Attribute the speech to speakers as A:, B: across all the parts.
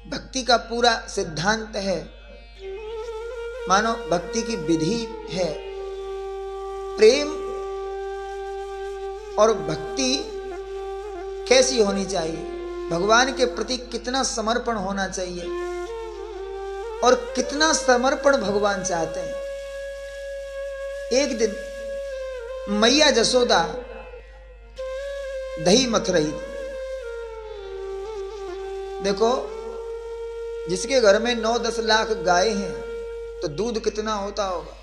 A: भक्ति का पूरा सिद्धांत है, मानो भक्ति की विधि है। प्रेम और भक्ति कैसी होनी चाहिए, भगवान के प्रति कितना समर्पण होना चाहिए और कितना समर्पण भगवान चाहते हैं। एक दिन मैया जसोदा दही मथ रही थी। देखो, जिसके घर में 9-10 लाख गाय हैं तो दूध कितना होता होगा,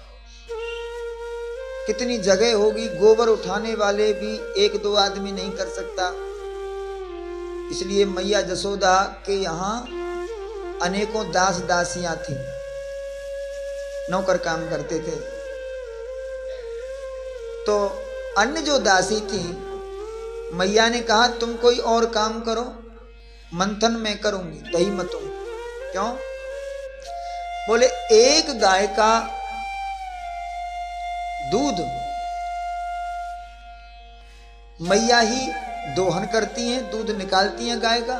A: कितनी जगह होगी। गोबर उठाने वाले भी 1-2 आदमी नहीं कर सकता। इसलिए मैया जसोदा के यहाँ अनेकों दास दासियां थी, नौकर काम करते थे। तो अन्य जो दासी थी, मैया ने कहा तुम कोई और काम करो, मंथन मैं करूंगी, दही मतूंगी। क्यों? बोले एक गाय का दूध मैया ही दोहन करती हैं, दूध निकालती हैं गाय का,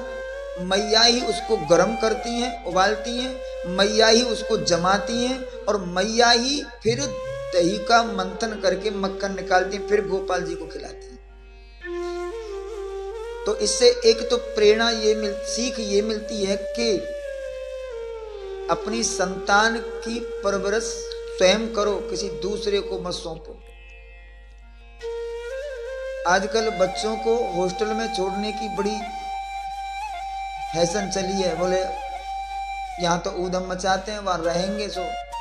A: मैया ही उसको गर्म करती हैं, उबालती हैं, मैया ही उसको जमाती हैं और मैया ही फिर दही का मंथन करके मक्खन निकालती हैं, फिर गोपाल जी को खिलाती हैं। तो इससे एक तो प्रेरणा सीख ये मिलती है कि अपनी संतान की परवरिश स्वयं करो, किसी दूसरे को मत सौंपो। आजकल बच्चों को हॉस्टल में छोड़ने की बड़ी फैशन चली है। बोले यहाँ तो ऊधम मचाते हैं, वहां रहेंगे सो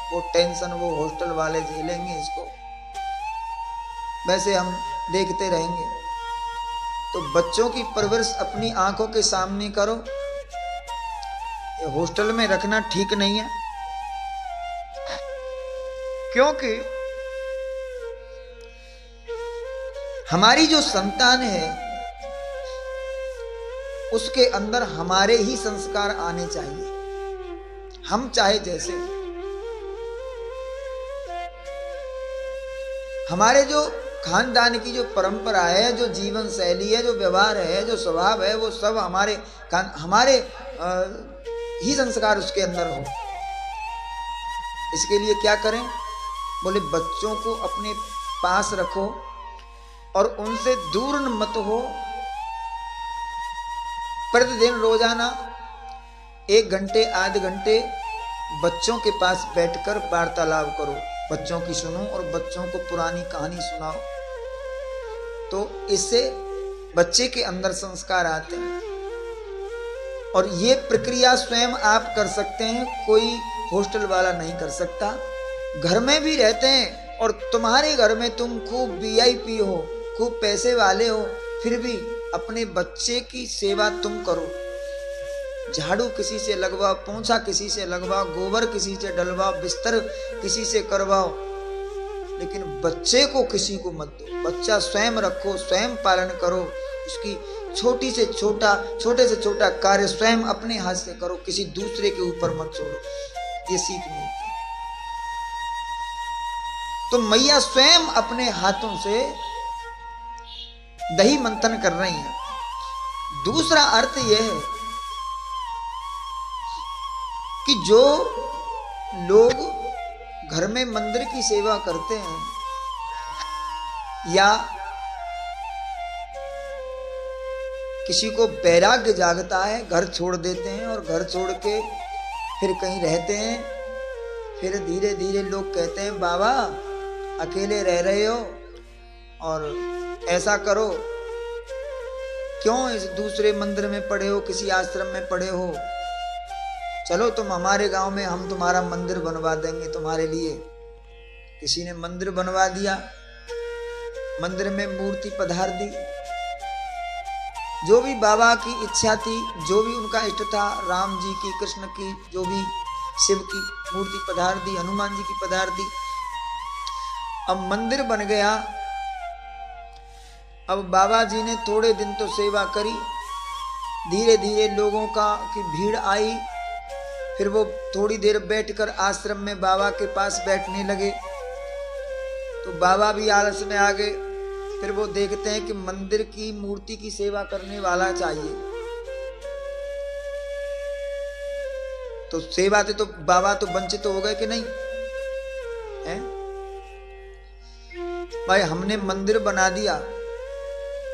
A: वो टेंशन वो हॉस्टल वाले झेलेंगे इसको, वैसे हम देखते रहेंगे। तो बच्चों की परवरिश अपनी आंखों के सामने करो। ये हॉस्टल में रखना ठीक नहीं है, क्योंकि हमारी जो संतान है उसके अंदर हमारे ही संस्कार आने चाहिए, हम चाहे जैसे। हमारे जो खानदान की जो परंपरा है, जो जीवन शैली है, जो व्यवहार है, जो स्वभाव है, वो सब हमारे ही संस्कार उसके अंदर हो। इसके लिए क्या करें? बोले बच्चों को अपने पास रखो और उनसे दूर मत हो। प्रतिदिन रोजाना 1 घंटे आधे घंटे बच्चों के पास बैठकर वार्तालाप करो, बच्चों की सुनो और बच्चों को पुरानी कहानी सुनाओ। तो इससे बच्चे के अंदर संस्कार आते हैं। और ये प्रक्रिया स्वयं आप कर सकते हैं, कोई हॉस्टल वाला नहीं कर सकता। घर में भी रहते हैं और तुम्हारे घर में तुम खूब VIP हो, खूब पैसे वाले हो, फिर भी अपने बच्चे की सेवा तुम करो। झाड़ू किसी से लगवाओ, पोंछा किसी से लगवाओ, गोबर किसी से डलवाओ, बिस्तर किसी से करवाओ, लेकिन बच्चे को किसी को मत दो। बच्चा स्वयं रखो, स्वयं पालन करो, उसकी छोटे से छोटा कार्य स्वयं अपने हाथ से करो, किसी दूसरे के ऊपर मत छोड़ो। ये सीख मिलती है। तो मैया स्वयं अपने हाथों से दही मंथन कर रही है। दूसरा अर्थ यह है कि जो लोग घर में मंदिर की सेवा करते हैं या किसी को वैराग्य जागता है, घर छोड़ देते हैं और घर छोड़ के फिर कहीं रहते हैं, फिर धीरे धीरे लोग कहते हैं बाबा अकेले रह रहे हो और ऐसा करो, क्यों इस दूसरे मंदिर में पड़े हो, किसी आश्रम में पड़े हो, चलो तुम हमारे गांव में, हम तुम्हारा मंदिर बनवा देंगे तुम्हारे लिए। किसी ने मंदिर बनवा दिया, मंदिर में मूर्ति पधार दी। जो भी बाबा की इच्छा थी, जो भी उनका इष्ट था, राम जी की, कृष्ण की, जो भी शिव की मूर्ति पधार दी, हनुमान जी की पधार दी। अब मंदिर बन गया। अब बाबा जी ने थोड़े दिन तो सेवा करी, धीरे धीरे लोगों की भीड़ आई, फिर वो थोड़ी देर बैठकर आश्रम में बाबा के पास बैठने लगे। तो बाबा भी आलस में आ गए। फिर वो देखते हैं कि मंदिर की मूर्ति की सेवा करने वाला चाहिए। तो सेवा से तो बाबा तो वंचित हो गए कि नहीं है? भाई हमने मंदिर बना दिया,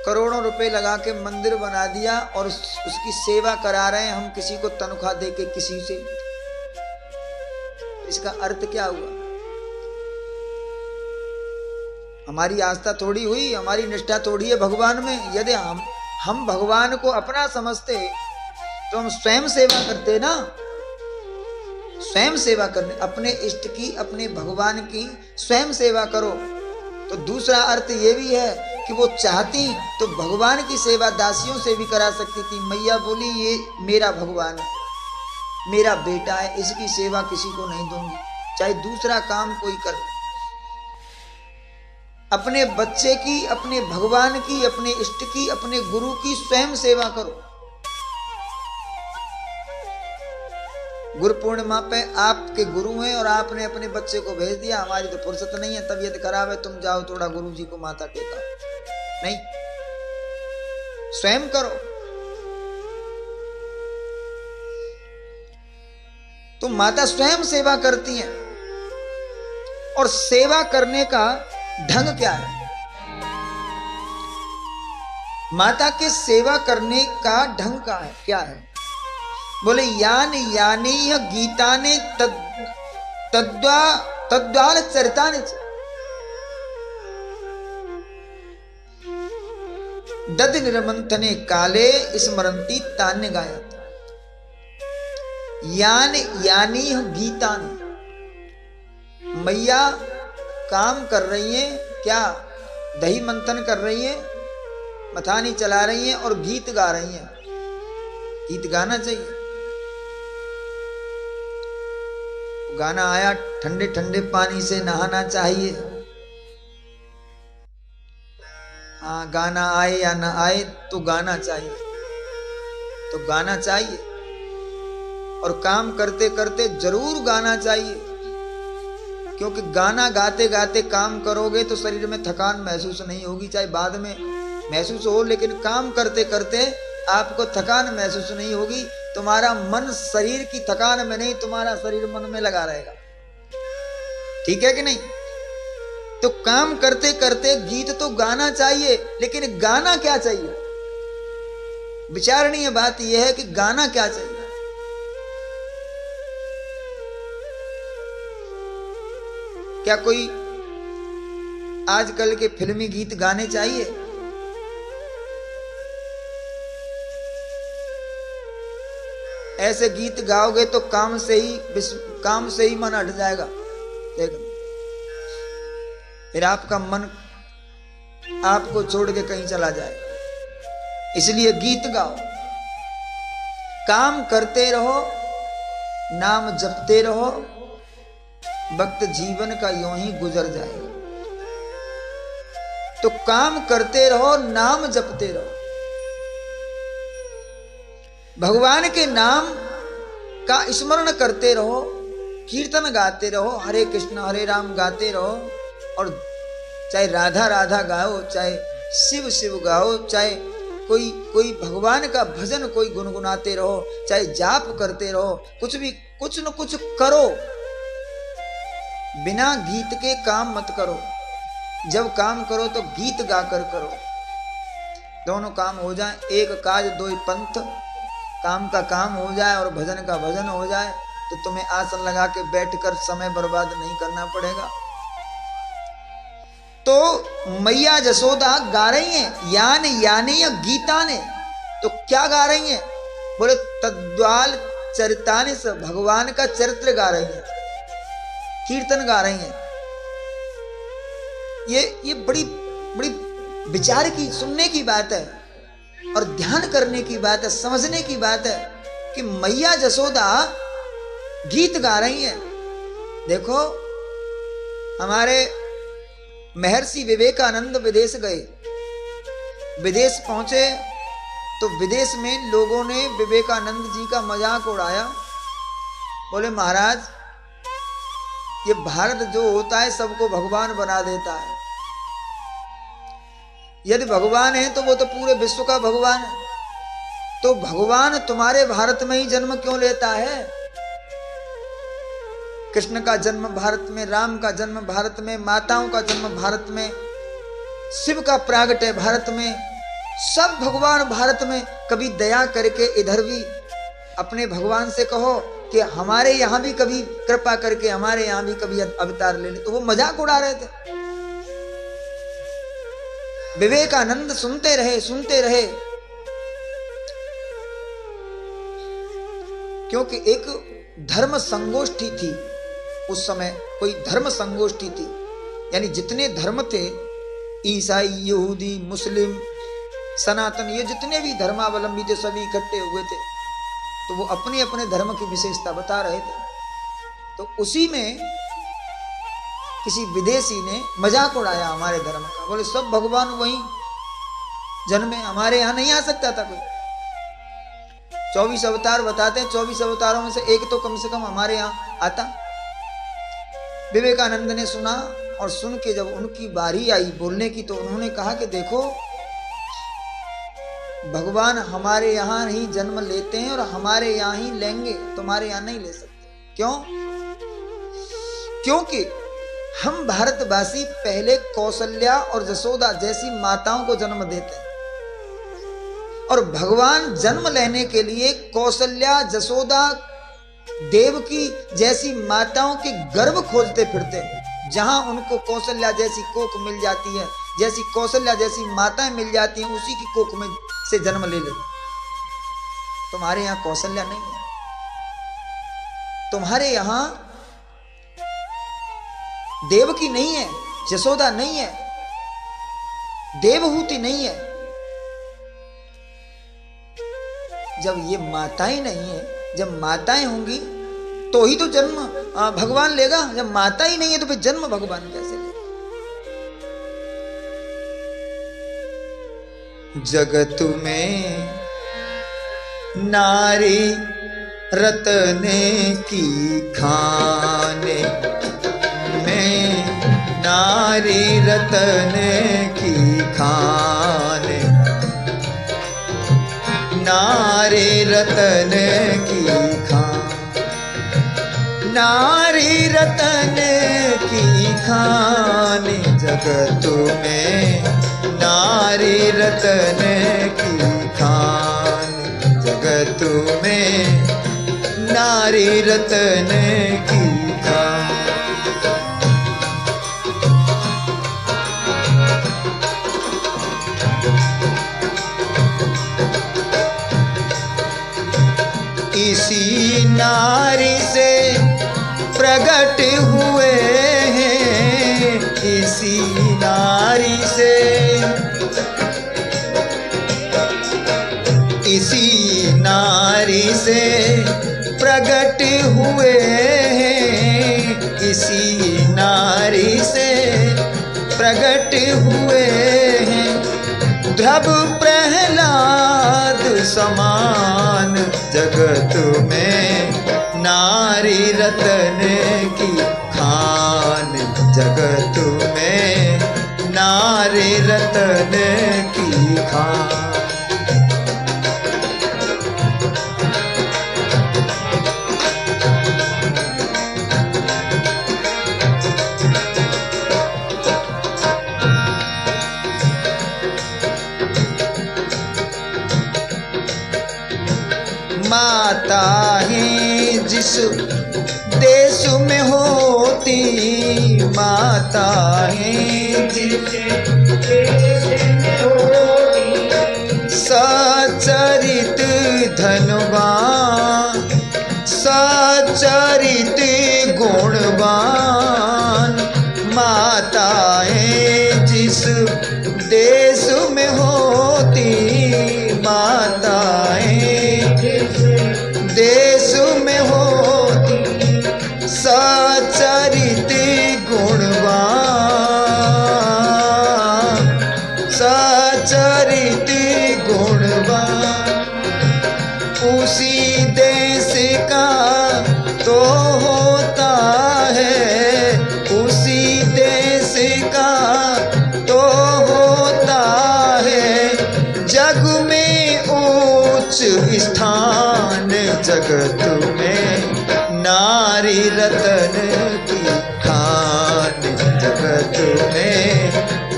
A: करोड़ों रुपए लगा के मंदिर बना दिया और उसकी सेवा करा रहे हैं हम किसी को तनख्वाह दे के किसी से, इसका अर्थ क्या हुआ? हमारी आस्था थोड़ी हुई, हमारी निष्ठा थोड़ी है भगवान में। यदि हम भगवान को अपना समझते तो हम स्वयं सेवा करते ना, स्वयं सेवा करने, अपने इष्ट की, अपने भगवान की स्वयं सेवा करो। तो दूसरा अर्थ ये भी है कि वो चाहती तो भगवान की सेवा दासियों से भी करा सकती थी। मैया बोली ये मेरा भगवान है, मेरा बेटा है, इसकी सेवा किसी को नहीं दूंगी, चाहे दूसरा काम कोई कर। अपने बच्चे की, अपने भगवान की, अपने इष्ट की, अपने गुरु की स्वयं सेवा करो। गुरु पूर्णिमा पे आपके गुरु हैं और आपने अपने बच्चे को भेज दिया, हमारी तो फुर्सत नहीं है, तबीयत खराब है, तुम जाओ थोड़ा गुरु जी को माथा टेका। नहीं, स्वयं करो। तो माता स्वयं सेवा करती हैं। और सेवा करने का ढंग क्या है? माता के सेवा करने का ढंग का है क्या है? बोले यान यानी गीता ने तद्वाल चरिता ने दद निर्मंथने काले स्मरंती तान्य गाया। यान यानी गीता ने, मैया काम कर रही हैं क्या? दही मंथन कर रही हैं, मथानी चला रही हैं और गीत गा रही हैं। गीत गाना चाहिए। गाना आया, ठंडे ठंडे पानी से नहाना चाहिए। हाँ, गाना आए या ना आए तो गाना चाहिए, तो गाना चाहिए। और काम करते करते जरूर गाना चाहिए, क्योंकि गाना गाते गाते काम करोगे तो शरीर में थकान महसूस नहीं होगी, चाहे बाद में महसूस हो, लेकिन काम करते करते आपको थकान महसूस नहीं होगी। तुम्हारा मन शरीर की थकान में नहीं, तुम्हारा शरीर मन में लगा रहेगा। ठीक है कि नहीं? तो काम करते करते गीत तो गाना चाहिए, लेकिन गाना क्या चाहिए? विचारणीय बात यह है कि गाना क्या चाहिए। क्या कोई आजकल के फिल्मी गीत गाने चाहिए? ऐसे गीत गाओगे तो काम से ही मन हट जाएगा। देखो, फिर आपका मन आपको छोड़ के कहीं चला जाए। इसलिए गीत गाओ, काम करते रहो, नाम जपते रहो, वक्त जीवन का यूं ही गुजर जाएगा। तो काम करते रहो, नाम जपते रहो, भगवान के नाम का स्मरण करते रहो, कीर्तन गाते रहो, हरे कृष्ण हरे राम गाते रहो। और चाहे राधा राधा गाओ, चाहे शिव शिव गाओ, चाहे कोई भगवान का भजन कोई गुनगुनाते रहो, चाहे जाप करते रहो, कुछ भी, कुछ न कुछ करो। बिना गीत के काम मत करो। जब काम करो तो गीत गाकर करो। दोनों काम हो जाए, एक काज दो पंथ, काम का काम हो जाए और भजन का भजन हो जाए, तो तुम्हें आसन लगा के बैठकर समय बर्बाद नहीं करना पड़ेगा। तो मैया जसोदा गा रही हैं, यान यानी या गीता ने। तो क्या गा रही हैं? बोले तद्वाल चरितानि से, भगवान का चरित्र गा रही हैं, कीर्तन गा रही हैं। ये बड़ी बड़ी विचार की, सुनने की बात है और ध्यान करने की बात है, समझने की बात है कि मैया जसोदा गीत गा रही हैं। देखो, हमारे महर्षि विवेकानंद विदेश गए, विदेश पहुंचे तो विदेश में लोगों ने विवेकानंद जी का मजाक उड़ाया। बोले महाराज, ये भारत जो होता है सबको भगवान बना देता है। यदि भगवान है तो वो तो पूरे विश्व का भगवान है, तो भगवान तुम्हारे भारत में ही जन्म क्यों लेता है? कृष्ण का जन्म भारत में, राम का जन्म भारत में, माताओं का जन्म भारत में, शिव का प्रागट्य भारत में, सब भगवान भारत में। कभी दया करके इधर भी अपने भगवान से कहो कि हमारे यहां भी कभी कृपा करके हमारे यहां भी कभी अवतार ले ले। तो वो मजाक उड़ा रहे थे। विवेकानंद सुनते रहे, क्योंकि एक धर्म संगोष्ठी थी उस समय, कोई धर्म संगोष्ठी थी, यानी जितने धर्म थे, ईसाई, यहूदी, मुस्लिम, सनातन, ये जितने भी धर्मावलंबी थे सभी इकट्ठे हुए थे। तो वो अपने अपने धर्म की विशेषता बता रहे थे। तो उसी में किसी विदेशी ने मजाक उड़ाया हमारे धर्म का, बोले सब भगवान वहीं जन्मे, हमारे यहां नहीं आ सकता था कोई। 24 अवतार बताते हैं, 24 अवतारों में से एक तो कम से कम हमारे यहां आता। विवेकानंद ने सुना, और सुन के जब उनकी बारी आई बोलने की, तो उन्होंने कहा कि देखो, भगवान हमारे यहां ही जन्म लेते हैं और हमारे यहां ही लेंगे, तुम्हारे यहां नहीं ले सकते। क्यों? क्योंकि हम भारतवासी पहले कौशल्या और जसोदा जैसी माताओं को जन्म देते हैं, और भगवान जन्म लेने के लिए कौशल्या, जसोदा, देवकी जैसी माताओं के गर्भ खोजते फिरते हैं। जहां उनको कौशल्या जैसी कोख मिल जाती है, जैसी कौशल्या जैसी माताएं मिल जाती हैं, उसी की कोख में से जन्म ले लेते। तुम्हारे यहां कौशल्या नहीं है, तुम्हारे यहां देवकी नहीं है, जसोदा नहीं है, देवहूति नहीं है। जब ये माताएं नहीं है, जब माताएं होंगी तो ही तो जन्म भगवान लेगा। जब माता ही नहीं है तो फिर जन्म भगवान कैसे लेगा? जगत में नारी रतने की खाने में, नारी रतने की खाने, नारी रतने की खाने, नारी रतन की खाने। जगत में नारी रतन की खाने, जगत में नारी रतन की खाने। इसी नारी से प्रकट हुए हैं, इसी नारी से, इसी नारी से प्रकट हुए हैं, इसी नारी से प्रकट हुए हैं। ध्रुव प्रहलाद समान जगत में नारी रतन की खान, जगत में नारी रतन की खान। माता है जिस देश में होती, माता है जिस देश में होती, सचरित धनवान, सचरित गुणवान। माता है जिस देश में होती, माता है देश में होती, सचरित गुणवान, सचरित गुणवान। उसी देश का तो होता है, उसी देश का तो होता है, जग में उच्च स्थान। जगत में नारी रतन की खान जगत में,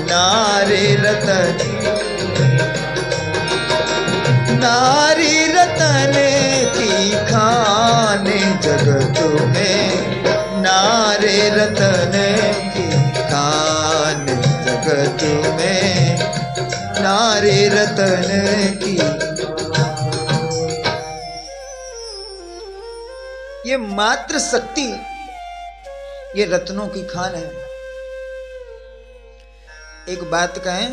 A: नारी रतन, नारी रतन की खान जगत में, नारी रतन की खान जगत में, नारी रतन की। ये मात्र शक्ति, ये रत्नों की खान है। एक बात कहें,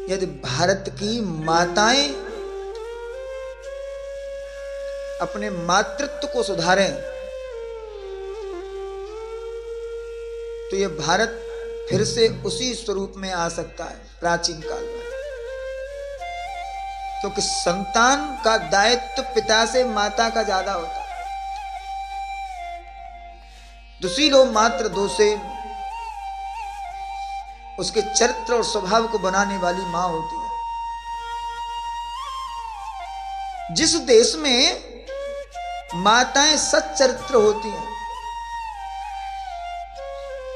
A: यदि भारत की माताएं अपने मातृत्व को सुधारें तो ये भारत फिर से उसी स्वरूप में आ सकता है प्राचीन काल में, क्योंकि संतान का दायित्व पिता से माता का ज्यादा होता है। दुशीलो मात्र दोषे, उसके चरित्र और स्वभाव को बनाने वाली मां होती है। जिस देश में माताएं सच्चरित्र होती हैं,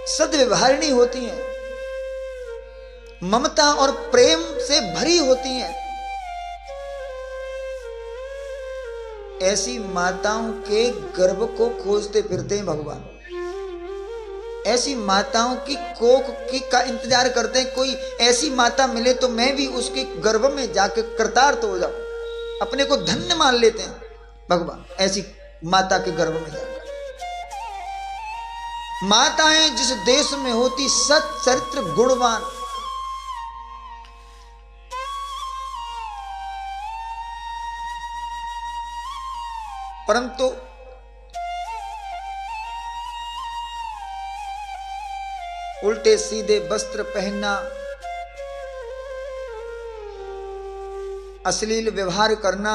A: सद्व्यवहारिणी होती हैं, ममता और प्रेम से भरी होती हैं, ऐसी माताओं के गर्भ को खोजते फिरते हैं भगवान। ऐसी माताओं की कोख की का इंतजार करते हैं, कोई ऐसी माता मिले तो मैं भी उसके गर्भ में जाकर कृतार्थ हो जाऊं, अपने को धन्य मान लेते हैं भगवान ऐसी माता के गर्भ में जाकर। माताएं जिस देश में होती सच्चरित्र गुणवान, परंतु उल्टे सीधे वस्त्र पहनना, अश्लील व्यवहार करना,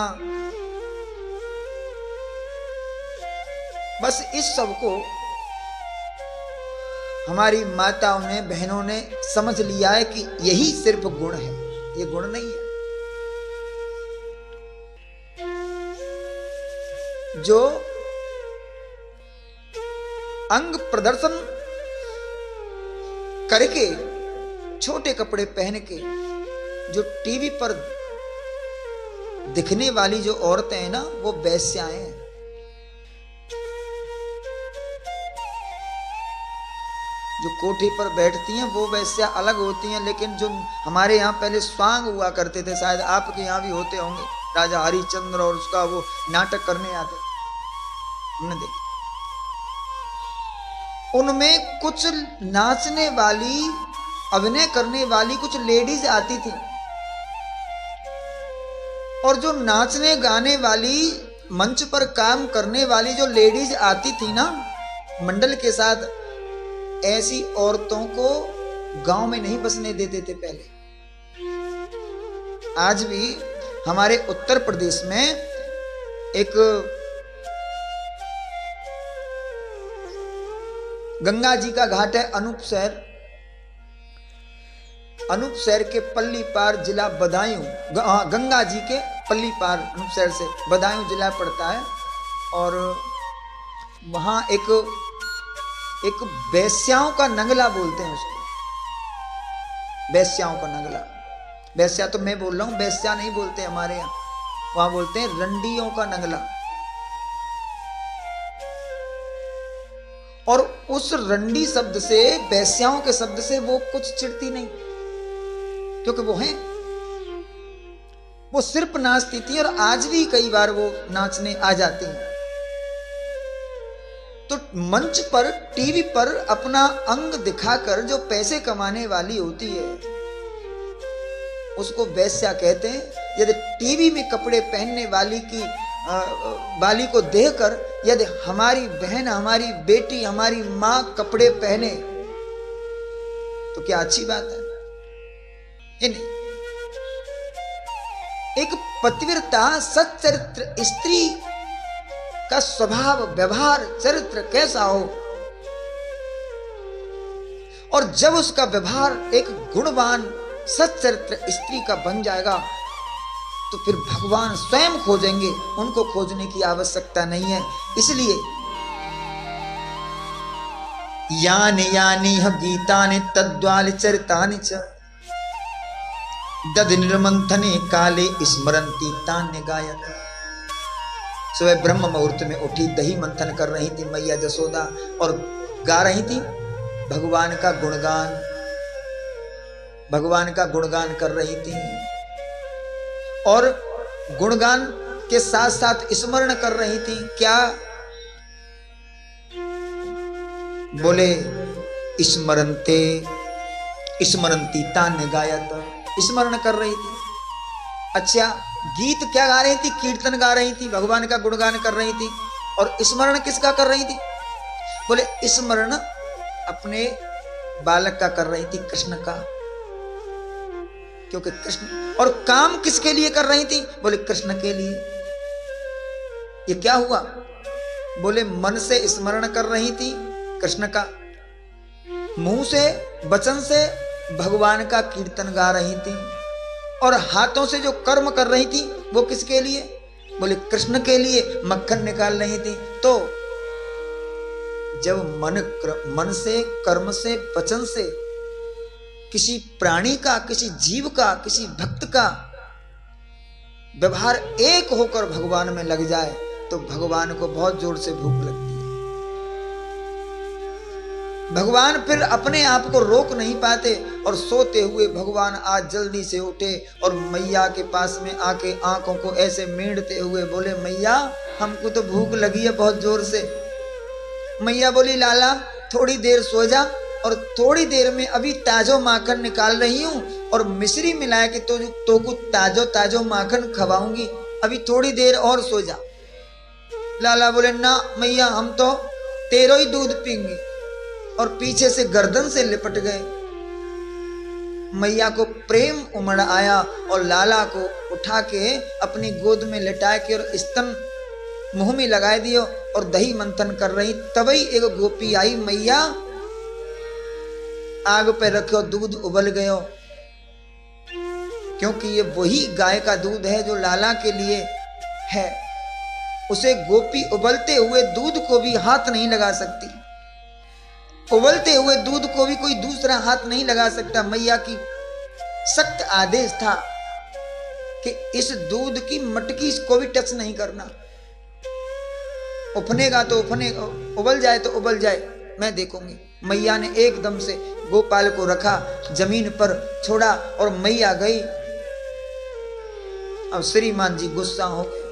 A: बस इस सब को हमारी माताओं ने, बहनों ने समझ लिया है कि यही सिर्फ गुण है, ये गुण नहीं है। जो अंग प्रदर्शन करके, छोटे कपड़े पहन के, जो टीवी पर दिखने वाली जो औरतें हैं ना, वो वेश्याएं हैं। जो कोठी पर बैठती हैं वो वैश्या अलग होती हैं, लेकिन जो हमारे यहाँ पहले स्वांग हुआ करते थे, शायद आपके यहाँ भी होते होंगे, राजा हरिश्चंद्र और उसका वो नाटक करने आते, हमने देखा। उनमें कुछ नाचने वाली, अभिनय करने वाली कुछ लेडीज आती थी, और जो नाचने गाने वाली, मंच पर काम करने वाली जो लेडीज आती थी ना मंडल के साथ, ऐसी औरतों को गांव में नहीं बसने देते थे पहले। आज भी हमारे उत्तर प्रदेश में एक गंगा जी का घाट है, अनूप शहर। अनूप शहर के पल्ली पार जिला बदायूं, गंगा जी के पल्ली पार अनूप शहर से बदायूं जिला पड़ता है। और वहां एक वेश्याओं का नंगला बोलते हैं उसको, वेश्याओं का नंगला। वेश्या तो मैं बोल रहा हूं, वेश्या नहीं बोलते हमारे यहाँ, वहां बोलते हैं रंडियों का नंगला। और उस रंडी शब्द से, वेश्याओं के शब्द से वो कुछ चिढ़ती नहीं, क्योंकि वो हैं, वो सिर्फ नाचती थी, और आज भी कई बार वो नाचने आ जाती हैं। तो मंच पर, टीवी पर अपना अंग दिखाकर जो पैसे कमाने वाली होती है उसको वेश्या कहते हैं। यदि टीवी में कपड़े पहनने वाली वाली को देखकर यदि हमारी बहन, हमारी बेटी, हमारी मां कपड़े पहने तो क्या अच्छी बात है? ये नहीं। एक पतिव्रता सच्चरित्र स्त्री का स्वभाव, व्यवहार, चरित्र कैसा हो, और जब उसका व्यवहार एक गुणवान सच्चरित्र स्त्री का बन जाएगा तो फिर भगवान स्वयं खोजेंगे, उनको खोजने की आवश्यकता नहीं है। इसलिए यानि यानि गीतानि तद्वाल चरितानि च दधि निर्मंथने काले स्मरन्ति तान्य गायक। सुबह ब्रह्म मुहूर्त में उठी, दही मंथन कर रही थी मैया जसोदा और गा रही थी भगवान का गुणगान, भगवान का गुणगान कर रही थी और गुणगान के साथ साथ स्मरण कर रही थी। क्या बोले? स्मरन्ते स्मरन्ति तान्य गायत, स्मरण कर रही थी। अच्छा, गीत क्या गा रही थी? कीर्तन गा रही थी, भगवान का गुणगान कर रही थी। और स्मरण किसका कर रही थी? बोले स्मरण अपने बालक का कर रही थी, कृष्ण का, क्योंकि कृष्ण। और काम किसके लिए कर रही थी? बोले कृष्ण के लिए। ये क्या हुआ? बोले मन से स्मरण कर रही थी कृष्ण का, मुंह से वचन से भगवान का कीर्तन गा रही थी, और हाथों से जो कर्म कर रही थी वो किसके लिए? बोले कृष्ण के लिए, मक्खन निकाल रही थी। तो जब मन से, कर्म से, वचन से किसी प्राणी का, किसी जीव का, किसी भक्त का व्यवहार एक होकर भगवान में लग जाए तो भगवान को बहुत जोर से भूख लगती है। भगवान फिर अपने आप को रोक नहीं पाते और सोते हुए भगवान आज जल्दी से उठे और मैया के पास में आके आंखों को ऐसे मेड़ते हुए बोले, मैया हमको तो भूख लगी है बहुत जोर से। मैया बोली, लाला थोड़ी देर सो जा, और थोड़ी देर में अभी ताजो माखन निकाल रही हूँ और मिश्री मिला के तो को ताजो ताजो माखन खवाऊंगी, अभी थोड़ी देर और सो जा। लाला बोले, ना मैया हम तो तेरो ही दूध पीएंगे, और पीछे से गर्दन से लिपट गए। मैया को प्रेम उमड़ आया और लाला को उठा के अपनी गोद में लिटा के और स्तन मुंह में लगाए दियो और दही मंथन कर रही। तभी एक गोपी आई, मैया आग पे रखो, दूध उबल गयो, क्योंकि ये वही गाय का दूध है जो लाला के लिए है। उसे गोपी उबलते हुए दूध को भी हाथ नहीं लगा सकती, उबलते हुए दूध को भी कोई दूसरा हाथ नहीं लगा सकता। मैया की सख्त आदेश था कि इस दूध की मटकी को भी टच नहीं करना, उफनेगा तो उफने, उबल जाए तो उबल जाए, मैं देखूंगी। मैया ने एकदम से गोपाल को रखा, जमीन पर छोड़ा और मैया गई। अब श्रीमान जी गुस्सा हो गए,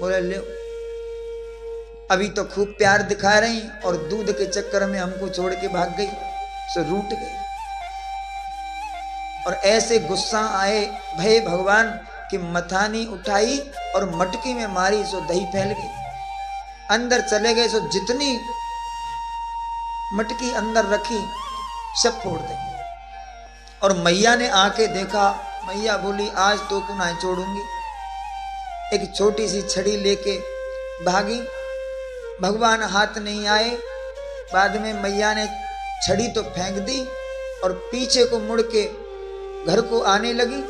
A: बोले ले अभी तो खूब प्यार दिखा रही और दूध के चक्कर में हमको छोड़ के भाग गई, सो रूठ गई। और ऐसे गुस्सा आए भय भगवान की मथानी उठाई और मटकी में मारी, सो दही फैल गई। अंदर चले गए, सो जितनी मटकी अंदर रखी सब फोड़ दी। और मैया ने आके देखा, मैया बोली आज तो को ना छोड़ूंगी। एक छोटी सी छड़ी लेके भागी, भगवान हाथ नहीं आए। बाद में मैया ने छड़ी तो फेंक दी और पीछे को मुड़ के घर को आने लगी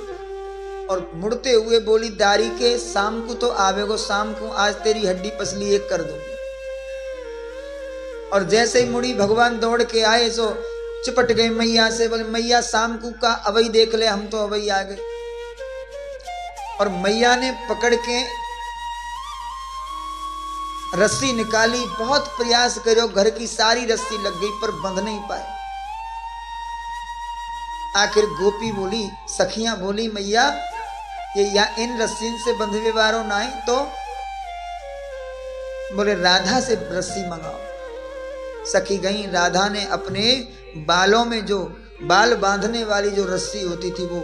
A: और मुड़ते हुए बोली, दारी के शाम को तो आवेगो, शाम को आज तेरी हड्डी पसली एक कर दूंगी। और जैसे ही मुड़ी भगवान दौड़ के आए सो चिपट गए मैया से, बोले मैया शाम को का अवई देख ले, हम तो अवई आ गए। और मैया ने पकड़ के रस्सी निकाली, बहुत प्रयास करो, घर की सारी रस्सी लग गई पर बंध नहीं पाए। आखिर गोपी बोली, सखियां बोली, मैया ये या इन रस्सी से बंधवे वारो ना है तो बोले राधा से रस्सी मंगाओ। सखी गई, राधा ने अपने बालों में जो बाल बांधने वाली जो रस्सी होती थी वो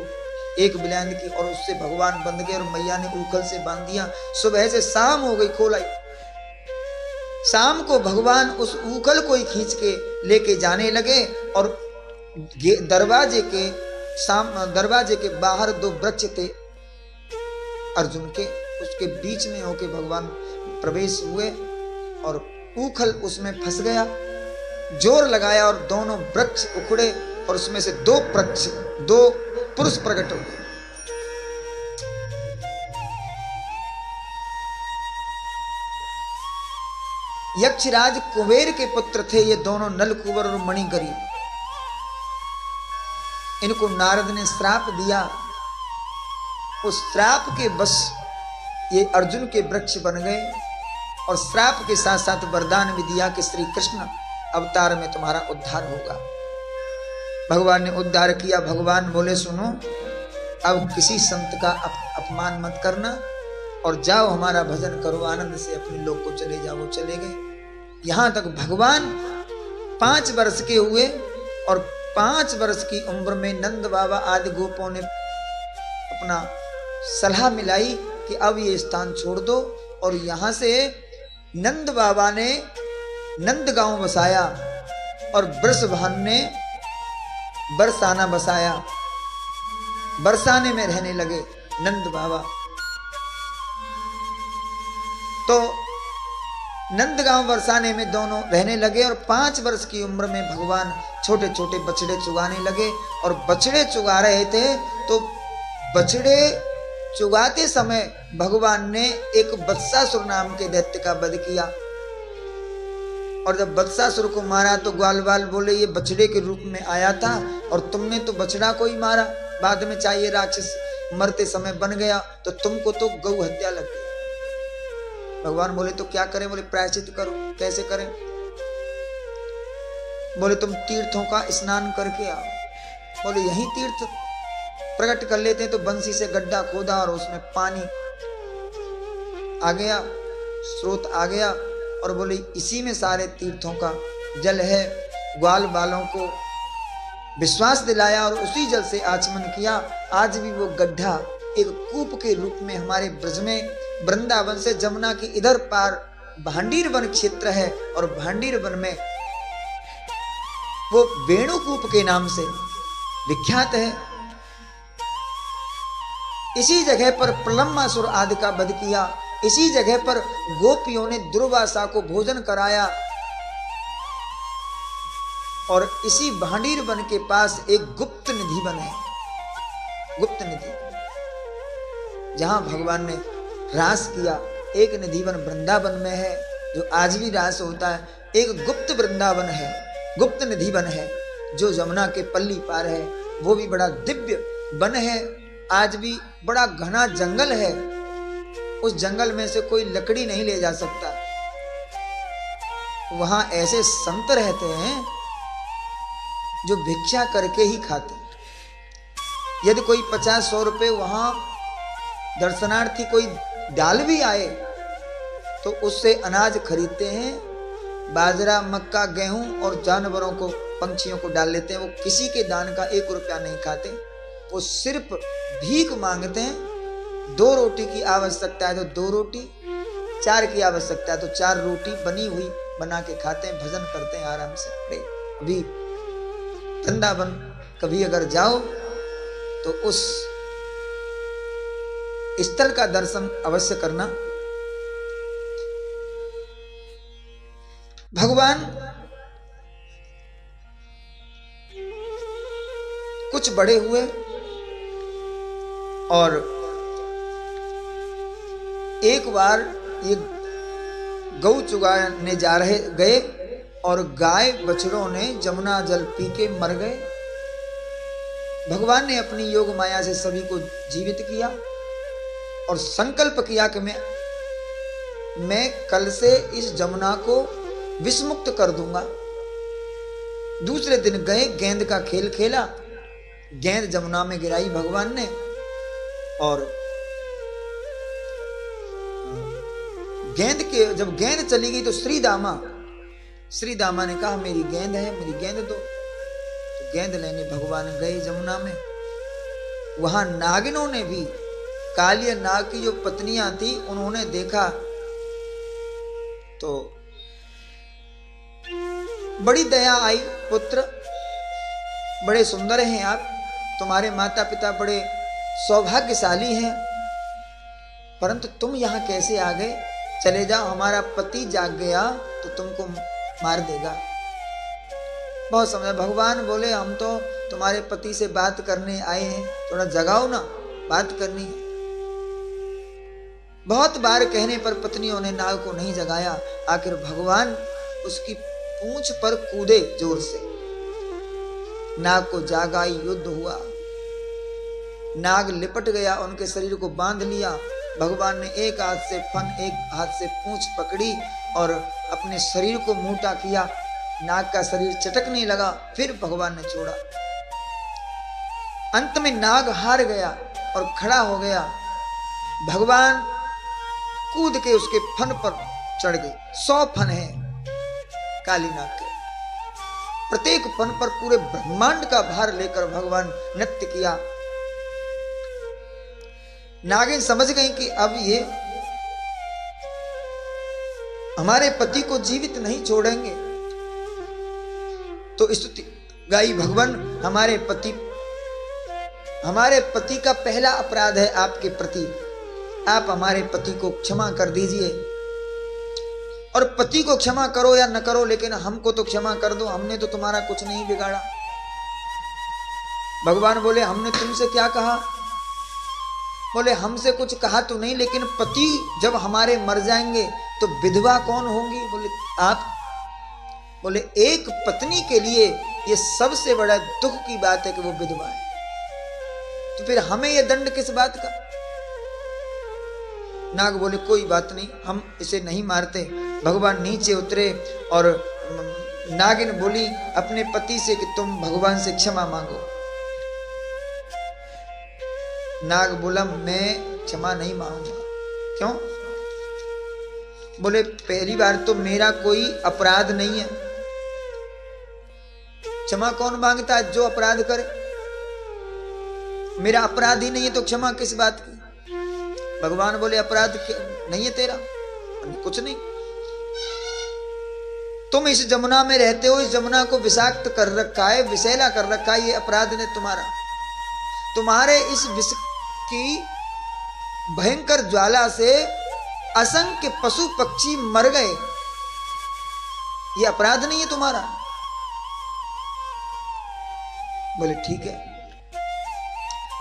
A: एक बिलांद की, और उससे भगवान बंध गए और मैया ने उखल से बांध दिया। सुबह से शाम हो गई, खोलाई। शाम को भगवान उस उखल को ही खींच के लेके जाने लगे और दरवाजे के बाहर दो वृक्ष थे अर्जुन के, उसके बीच में होके भगवान प्रवेश हुए और उखल उसमें फंस गया। जोर लगाया और दोनों वृक्ष उखड़े और उसमें से दो पुरुष प्रकट हुए। यक्षराज कुबेर के पुत्र थे ये दोनों, नलकुबर और मणिकरी। इनको नारद ने श्राप दिया। उस श्राप के बस ये अर्जुन के वृक्ष बन गए और श्राप के साथ साथ वरदान भी दिया कि श्री कृष्ण अवतार में तुम्हारा उद्धार होगा। भगवान ने उद्धार किया। भगवान बोले सुनो, अब किसी संत का अपमान मत करना और जाओ हमारा भजन करो, आनंद से अपने लोक को चले जाओ। वो चले गए। यहां तक भगवान 5 वर्ष के हुए और 5 वर्ष की उम्र में नंद बाबा आदि गोपों ने अपना सलाह मिलाई कि अब ये स्थान छोड़ दो, और यहां से नंद बाबा ने नंदगांव बसाया और वृषभान ने बरसाना बसाया। बरसाने में रहने लगे नंद बाबा। तो नंदगांव बरसाने में दोनों रहने लगे और 5 वर्ष की उम्र में भगवान छोटे छोटे बछड़े चुगाने लगे। और बछड़े चुगा रहे थे तो बछड़े चुगाते समय भगवान ने एक बत्सासुर नाम के दैत्य का वध किया। और जब बत्सासुर को मारा तो ग्वालवाल बोले ये बछड़े के रूप में आया था और तुमने तो बछड़ा को ही मारा, बाद में चाहिए राक्षस मरते समय बन गया, तो तुमको तो गौ हत्या लग गई। भगवान बोले तो क्या करें? बोले प्रायश्चित करो। कैसे करें? बोले तुम तीर्थों का स्नान करके आओ। बोले यही तीर्थ प्रकट कर लेते हैं। तो बंसी से गड्ढा खोदा और उसमें पानी आ गया, स्रोत आ गया, और बोले इसी में सारे तीर्थों का जल है। ग्वाल वालों को विश्वास दिलाया और उसी जल से आचमन किया। आज भी वो गड्ढा एक कूप के रूप में हमारे ब्रज में वृंदावन से जमुना की इधर पार भांडीर वन क्षेत्र है, और भांडीर वन में वो वेणुकूप के नाम से विख्यात है। इसी जगह पर प्रलम्बासुर आदि का वध किया। इसी जगह पर गोपियों ने दुर्वासा को भोजन कराया। और इसी भांडीर वन के पास एक गुप्त निधि वन है, गुप्त निधि, जहां भगवान ने रास किया। एक निधि वन वृंदावन में है जो आज भी रास होता है। एक गुप्त वृंदावन है, गुप्त निधि वन है जो यमुना के पल्ली पार है। वो भी बड़ा दिव्य वन है। आज भी बड़ा घना जंगल है। उस जंगल में से कोई लकड़ी नहीं ले जा सकता। वहां ऐसे संत रहते हैं जो भिक्षा करके ही खाते हैं। यदि कोई 50-100 रुपए वहां दर्शनार्थी कोई डाल भी आए तो उससे अनाज खरीदते हैं। बाजरा, मक्का, गेहूं और जानवरों को, पंछियों को डाल लेते हैं। वो किसी के दान का 1 रुपया नहीं खाते। वो सिर्फ भीख मांगते हैं। 2 रोटी की आवश्यकता है तो 2 रोटी, 4 की आवश्यकता है तो 4 रोटी बनी हुई बना के खाते हैं, भजन करते हैं आराम से। अरे अभी वृंदावन कभी अगर जाओ तो उस स्थल का दर्शन अवश्य करना। भगवान कुछ बड़े हुए और एक बार ये गौ चुगाने जा रहे गए और गाय बछड़ों ने जमुना जल पी के मर गए। भगवान ने अपनी योग माया से सभी को जीवित किया और संकल्प किया कि मैं कल से इस जमुना को विषमुक्त कर दूंगा। दूसरे दिन गए, गेंद का खेल खेला, गेंद जमुना में गिराई भगवान ने, और जब गेंद चली गई तो श्री दामा ने कहा मेरी गेंद है, मेरी गेंद दो। तो गेंद लेने भगवान गए जमुना में। वहां नागिनों ने भी, कालिया नाग की जो पत्नियां थी, उन्होंने देखा तो बड़ी दया आई। पुत्र बड़े सुंदर हैं आप, तुम्हारे माता पिता बड़े सौभाग्यशाली हैं, परंतु तुम यहां कैसे आ गए? चले जाओ, हमारा पति जाग गया तो तुमको मार देगा। बहुत समझा। भगवान बोले हम तो तुम्हारे पति से बात करने आए हैं, थोड़ा जगाओ ना, बात करनी है। बहुत बार कहने पर पत्नियों ने नाग को नहीं जगाया। आखिर भगवान उसकी पूंछ पर कूदे जोर से, नाग को जागाई, युद्ध हुआ। नाग लिपट गया, उनके शरीर को बांध लिया। भगवान ने एक हाथ से फन, एक हाथ से पूंछ पकड़ी और अपने शरीर को मोटा किया। नाग का शरीर चटकने लगा, फिर भगवान ने छोड़ा। अंत में नाग हार गया और खड़ा हो गया। भगवान कूद के उसके फन पर चढ़ गए। 100 फन है काली नाग के, प्रत्येक फन पर पूरे ब्रह्मांड का भार लेकर भगवान नृत्य किया। नागिन समझ गई कि अब ये हमारे पति को जीवित नहीं छोड़ेंगे, तो स्तुति गाई, भगवान हमारे पति का पहला अपराध है आपके प्रति, आप हमारे पति को क्षमा कर दीजिए। और पति को क्षमा करो या न करो, लेकिन हमको तो क्षमा कर दो, हमने तो तुम्हारा कुछ नहीं बिगाड़ा। भगवान बोले, हमने तुमसे क्या कहा? बोले, हमसे कुछ कहा तो नहीं, लेकिन पति जब हमारे मर जाएंगे तो विधवा कौन होंगी? बोले, आप। बोले, एक पत्नी के लिए ये सबसे बड़ा दुख की बात है कि वो विधवा है, तो फिर हमें ये दंड किस बात का? नाग बोले, कोई बात नहीं, हम इसे नहीं मारते। भगवान नीचे उतरे और नागिन बोली अपने पति से कि तुम भगवान से क्षमा मांगो। नाग बोला, मैं क्षमा नहीं मांगूंगा। क्यों? बोले, पहली बार तो मेरा कोई अपराध नहीं है, क्षमा कौन मांगता है? जो अपराध करे। मेरा अपराध ही नहीं है तो क्षमा किस बात की? भगवान बोले, अपराध नहीं है तेरा? कुछ नहीं, तुम इस जमुना में रहते हो, इस जमुना को विषाक्त कर रखा है, विषैला कर रखा है, ये अपराध है तुम्हारा। तुम्हारे इस विष की भयंकर ज्वाला से असंख्य पशु पक्षी मर गए, ये अपराध नहीं है तुम्हारा? बोले, ठीक है।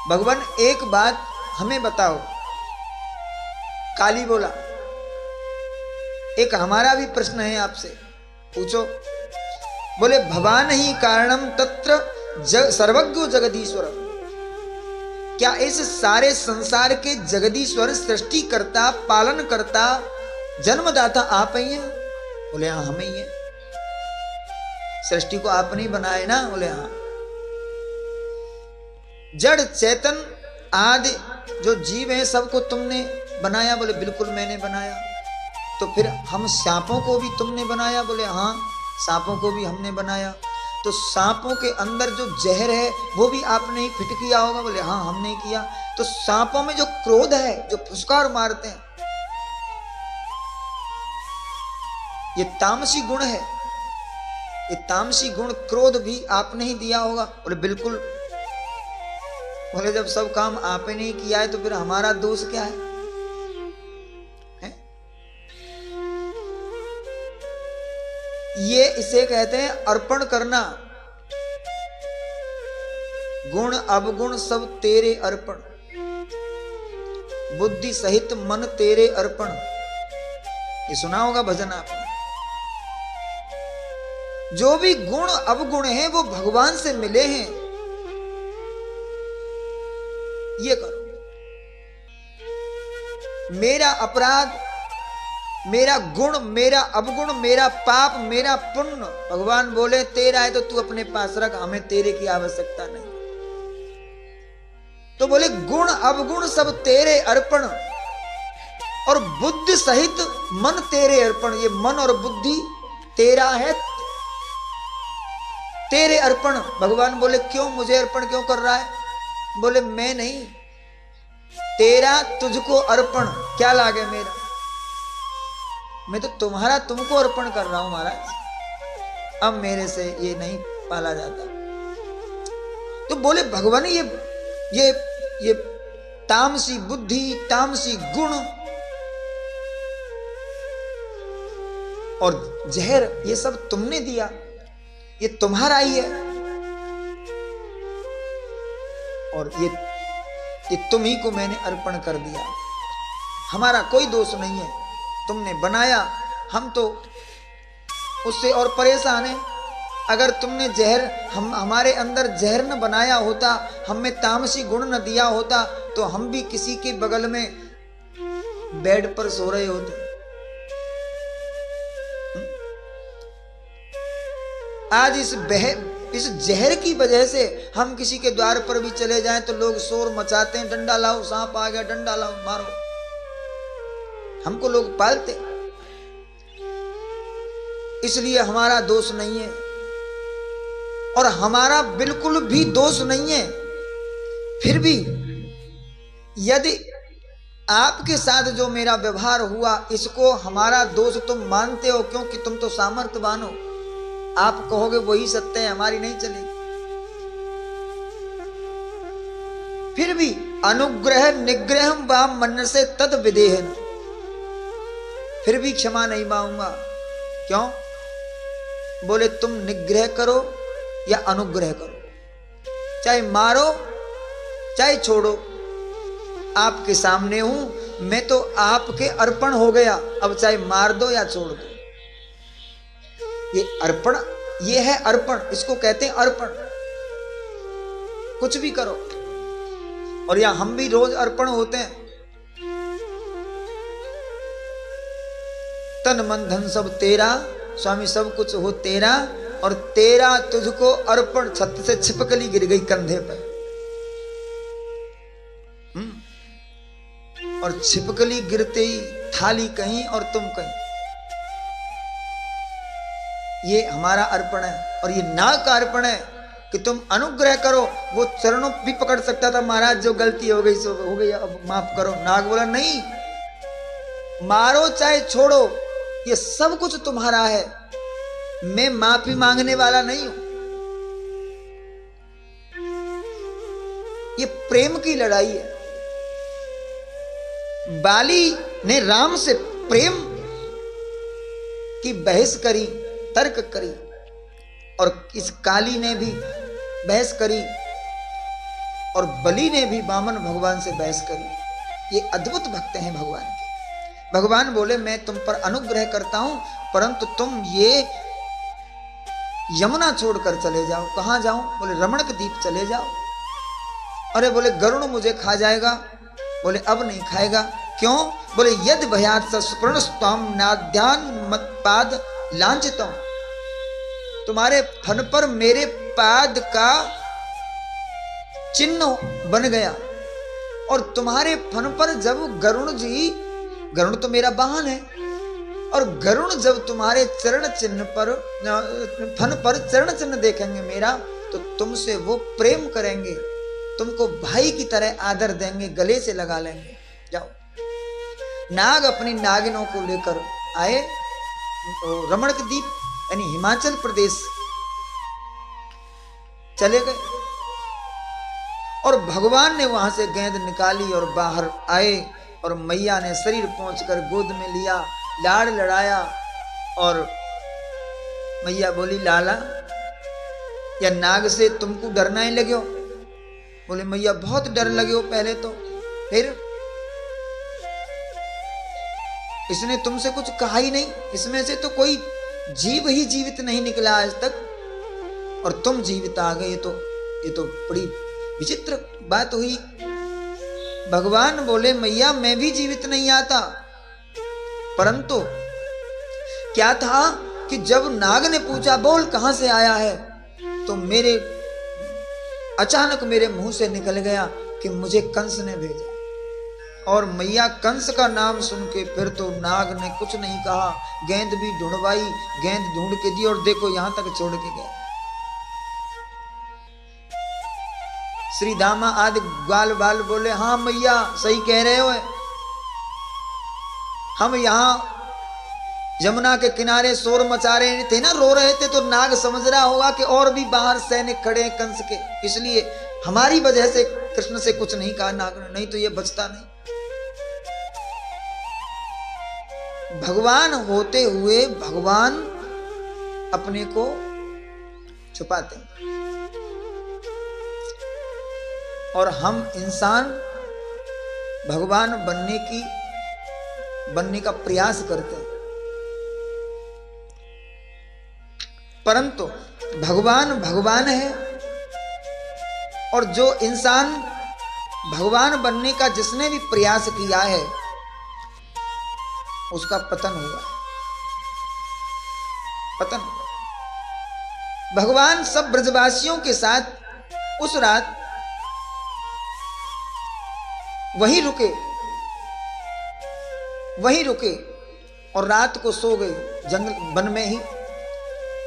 A: भगवान एक बात हमें बताओ। काली बोला, एक हमारा भी प्रश्न है आपसे, पूछो। बोले, भवान ही कारणम तत्र सर्वज्ञो जगदीश्वर, क्या इस सारे संसार के जगदीश्वर, सृष्टिकर्ता, पालन करता, जन्मदाता आप ही हैं? बोले, हाँ हम ही हैं। सृष्टि को आपने ही बनाया ना? बोले, हाँ। जड़ चेतन आदि जो जीव हैं सबको तुमने बनाया? बोले, बिल्कुल मैंने बनाया। तो फिर हम सांपों को भी तुमने बनाया? बोले, हाँ सांपों को भी हमने बनाया। तो सांपों के अंदर जो जहर है वो भी आपने ही फिट किया होगा? बोले, हाँ हमने ही किया। तो सांपों में जो क्रोध है, जो फुसकार मारते हैं, ये तामसी गुण है, ये तामसी गुण क्रोध भी आपने ही दिया होगा? बोले, बिल्कुल। बोले, जब सब काम आपने नहीं किया है तो फिर हमारा दोष क्या है? ये इसे कहते हैं अर्पण करना। गुण अवगुण सब तेरे अर्पण, बुद्धि सहित मन तेरे अर्पण। ये सुना होगा भजन आपने। जो भी गुण अवगुण हैं वो भगवान से मिले हैं, ये करो। मेरा अपराध, मेरा गुण, मेरा अवगुण, मेरा पाप, मेरा पुण्य, भगवान बोले तेरा है तो तू अपने पास रख, हमें तेरे की आवश्यकता नहीं। तो बोले, गुण अवगुण सब तेरे अर्पण और बुद्धि सहित मन तेरे अर्पण। ये मन और बुद्धि तेरा है, तेरे अर्पण। भगवान बोले, क्यों मुझे अर्पण क्यों कर रहा है? बोले, मैं नहीं, तेरा तुझको अर्पण। क्या लागे मेरा? मैं तो तुम्हारा तुमको अर्पण कर रहा हूं महाराज, अब मेरे से ये नहीं पाला जाता। तो बोले भगवान, ये तामसी बुद्धि, तामसी गुण और जहर, ये सब तुमने दिया, ये तुम्हारा ही है, और ये तुम ही को मैंने अर्पण कर दिया। हमारा कोई दोष नहीं है, तुमने बनाया, हम तो उससे और परेशान हैं। अगर तुमने जहर हमारे अंदर जहर न बनाया होता, हमें तामसी गुण न दिया होता, तो हम भी किसी के बगल में बेड पर सो रहे होते। आज इस जहर की वजह से हम किसी के द्वार पर भी चले जाएं तो लोग शोर मचाते हैं, डंडा लाओ, सांप आ गया, डंडा लाओ, मारो। हमको लोग पालते, इसलिए हमारा दोष नहीं है, और हमारा बिल्कुल भी दोष नहीं है। फिर भी यदि आपके साथ जो मेरा व्यवहार हुआ, इसको हमारा दोष तुम मानते हो, क्योंकि तुम तो सामर्थ्यवान हो, आप कहोगे वही सत्य है, हमारी नहीं चलेगी। फिर भी अनुग्रह निग्रह व मन से तद विदेहन, फिर भी क्षमा नहीं मांगूंगा। क्यों? बोले तुम निग्रह करो या अनुग्रह करो, चाहे मारो चाहे छोड़ो, आपके सामने हूं मैं, तो आपके अर्पण हो गया। अब चाहे मार दो या छोड़ दो, ये अर्पण, ये है अर्पण, इसको कहते हैं अर्पण। कुछ भी करो, और या हम भी रोज अर्पण होते हैं। तन मन धन सब तेरा स्वामी, सब कुछ हो तेरा, और तेरा तुझको अर्पण। छत से छिपकली गिर गई कंधे पर, और छिपकली गिरते ही थाली कहीं और तुम कहीं। ये हमारा अर्पण है, और ये नाग का अर्पण है कि तुम अनुग्रह करो। वो चरणों भी पकड़ सकता था, महाराज जो गलती हो गई सो हो गई, अब माफ करो। नाग बोला नहीं, मारो चाहे छोड़ो, ये सब कुछ तुम्हारा है, मैं माफी मांगने वाला नहीं हूं। ये प्रेम की लड़ाई है। बाली ने राम से प्रेम की बहस करी, तर्क करी, और इस काली ने भी बहस करी, और बलि ने भी वामन भगवान से बहस करी। ये अद्भुत भक्त हैं भगवान के। भगवान बोले मैं तुम पर अनुग्रह करता हूं, परंतु तुम ये यमुना छोड़कर चले जाओ। कहां जाऊं? बोले रमणक द्वीप चले जाओ। अरे बोले गरुण मुझे खा जाएगा। बोले अब नहीं खाएगा। क्यों? बोले यद भयात सस्पृण स्वाम नाध्यान मत्पाद लांछितम, तुम्हारे फन पर मेरे पाद का चिन्ह बन गया, और तुम्हारे फन पर जब गरुण जी, गरुण तो मेरा वाहन है, और गरुण जब तुम्हारे चरण चिन्ह पर, फन पर चरण चिन्ह देखेंगे मेरा, तो तुमसे वो प्रेम करेंगे, तुमको भाई की तरह आदर देंगे, गले से लगा लेंगे। जाओ। नाग अपनी नागिनों को लेकर आए रमणक द्वीप यानी हिमाचल प्रदेश चले गए, और भगवान ने वहां से गेंद निकाली और बाहर आए, और मैया ने शरीर पहुंचकर गोद में लिया, लाड़ लड़ाया, और मैया बोली लाला या नाग से तुमको डरना ही लगे हो? बोले मैया बहुत डर लगे हो पहले तो, फिर इसने तुमसे कुछ कहा ही नहीं, इसमें से तो कोई जीव ही जीवित नहीं निकला आज तक, और तुम जीवित आ गए, ये तो बड़ी विचित्र बात हुई। भगवान बोले मैया मैं भी जीवित नहीं आता, परंतु क्या था कि जब नाग ने पूछा बोल कहां से आया है, तो मेरे अचानक मेरे मुंह से निकल गया कि मुझे कंस ने भेजा। और मैया कंस का नाम सुन के फिर तो नाग ने कुछ नहीं कहा, गेंद भी ढूंढवाई, गेंद ढूंढ के दी, और देखो यहां तक छोड़ के गए। श्री दामा आदि ग्वाल बाल बोले हाँ मैया सही कह रहे हो, हम यहां यमुना के किनारे शोर मचा रहे थे ना, रो रहे थे, तो नाग समझ रहा होगा कि और भी बाहर सैनिक खड़े हैं कंस के, इसलिए हमारी वजह से कृष्ण से कुछ नहीं कहा नाग ने, नहीं तो ये बचता नहीं। भगवान होते हुए भगवान अपने को छुपाते हैं, और हम इंसान भगवान बनने की बनने का प्रयास करते हैं, परंतु भगवान भगवान है। और जो इंसान भगवान बनने का जिसने भी प्रयास किया है उसका पतन हुआ, पतन। भगवान सब ब्रजवासियों के साथ उस रात वहीं रुके और रात को सो गए जंगल वन में ही।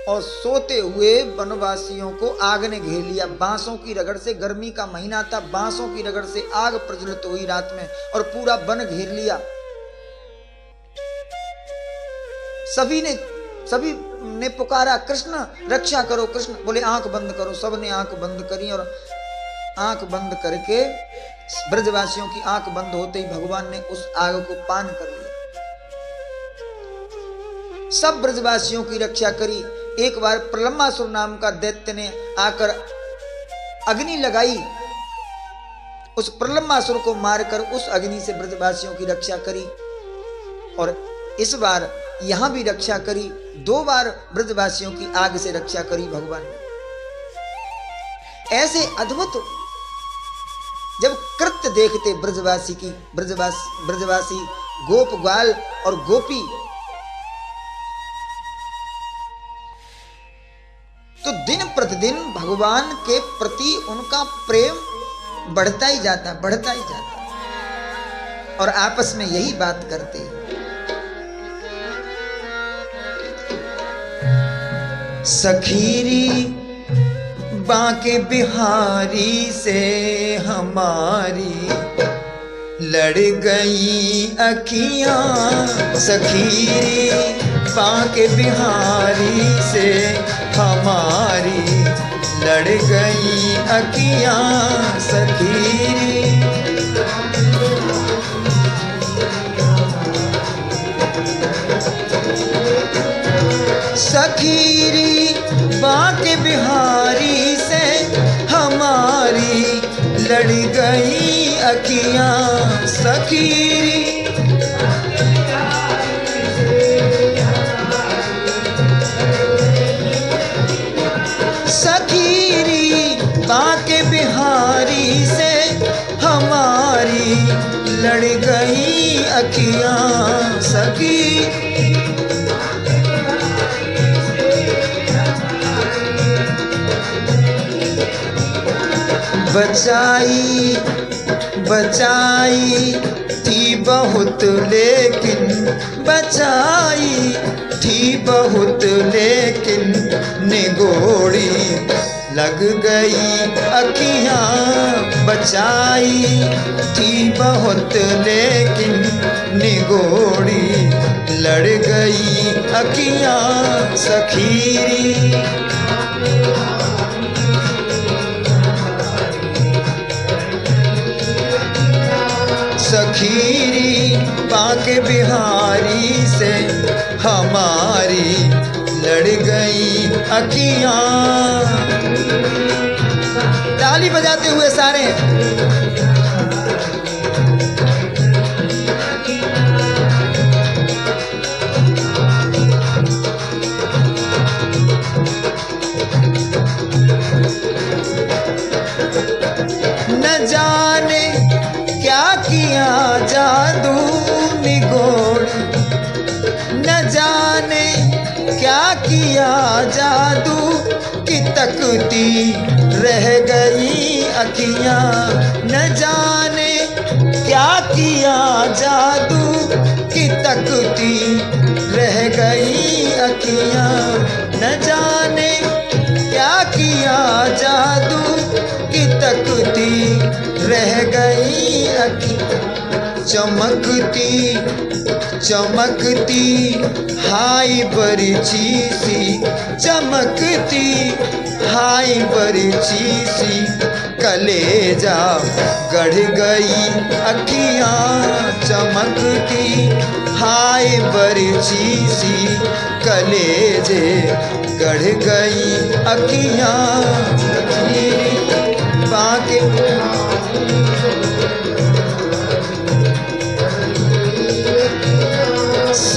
A: और सोते हुए वनवासियों को आग ने घेर लिया। बांसों की रगड़ से, गर्मी का महीना था, बांसों की रगड़ से आग प्रज्वलित हुई रात में और पूरा वन घेर लिया। सभी ने पुकारा, कृष्ण रक्षा करो, कृष्ण। बोले आंख बंद करो। सबने आंख बंद करी और आंख बंद करके ब्रजवासियों की आंख बंद होते ही भगवान ने उस आग को पान कर लिया। सब ब्रजवासियों की रक्षा करी। एक बार प्रलंबासुर नाम का दैत्य ने आकर अग्नि लगाई, उस प्रलंबासुर को मारकर उस अग्नि से ब्रजवासियों की रक्षा करी। और इस बार यहां भी रक्षा करी। 2 बार ब्रजवासियों की आग से रक्षा करी भगवान ने। ऐसे अद्भुत जब कृत्य देखते ब्रजवासी गोप ग्वाल और गोपी, तो दिन प्रतिदिन भगवान के प्रति उनका प्रेम बढ़ता ही जाता। और आपस में यही बात करते हैं, सखीरी बांके बिहारी से हमारी लड़ गई अखियां। सखीरी बांके बिहारी से हमारी लड़ गई अखियां। सखीरी सखीरी बांके बिहारी से हमारी लड़ गई अखियां। सखीरी सखीरी बांके बिहारी से हमारी लड़ गई अखियां। सखी बचाई थी बहुत लेकिन बचाई थी बहुत लेकिन निगोड़ी लग गई अखियां। बचाई थी बहुत लेकिन निगोड़ी लड़ गई अखियां। सखीरी सखीरी बांके बिहारी से हमारी लड़ गई अखियां। ताली बजाते हुए सारे न जाने क्या किया जादू निगोड़, न जाने क्या किया जादू कि तकती रह गई अखियां। न जाने क्या किया जादू कि तकती रह गई अखियां। न जाने क्या किया जादू कि तकती रह गई अखियां। चमकती चमकती हाय बरछी सी, चमकती हाय बरछी सी कलेजा गढ़ गई अखियां। चमकती हाय बरछी सी कलेजे गढ़ गई अखियां। बांके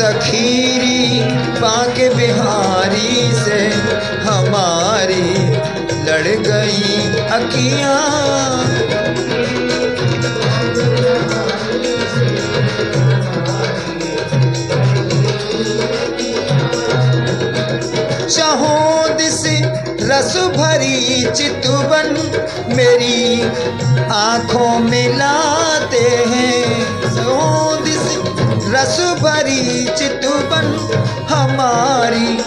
A: सखीरी बांके बिहारी से हमारी लड़ गई अखियां। चाहों दिस रस भरी चितवन मेरी आंखों में लाते हैं। चाहों दिस रस भरी चितवन हमारी,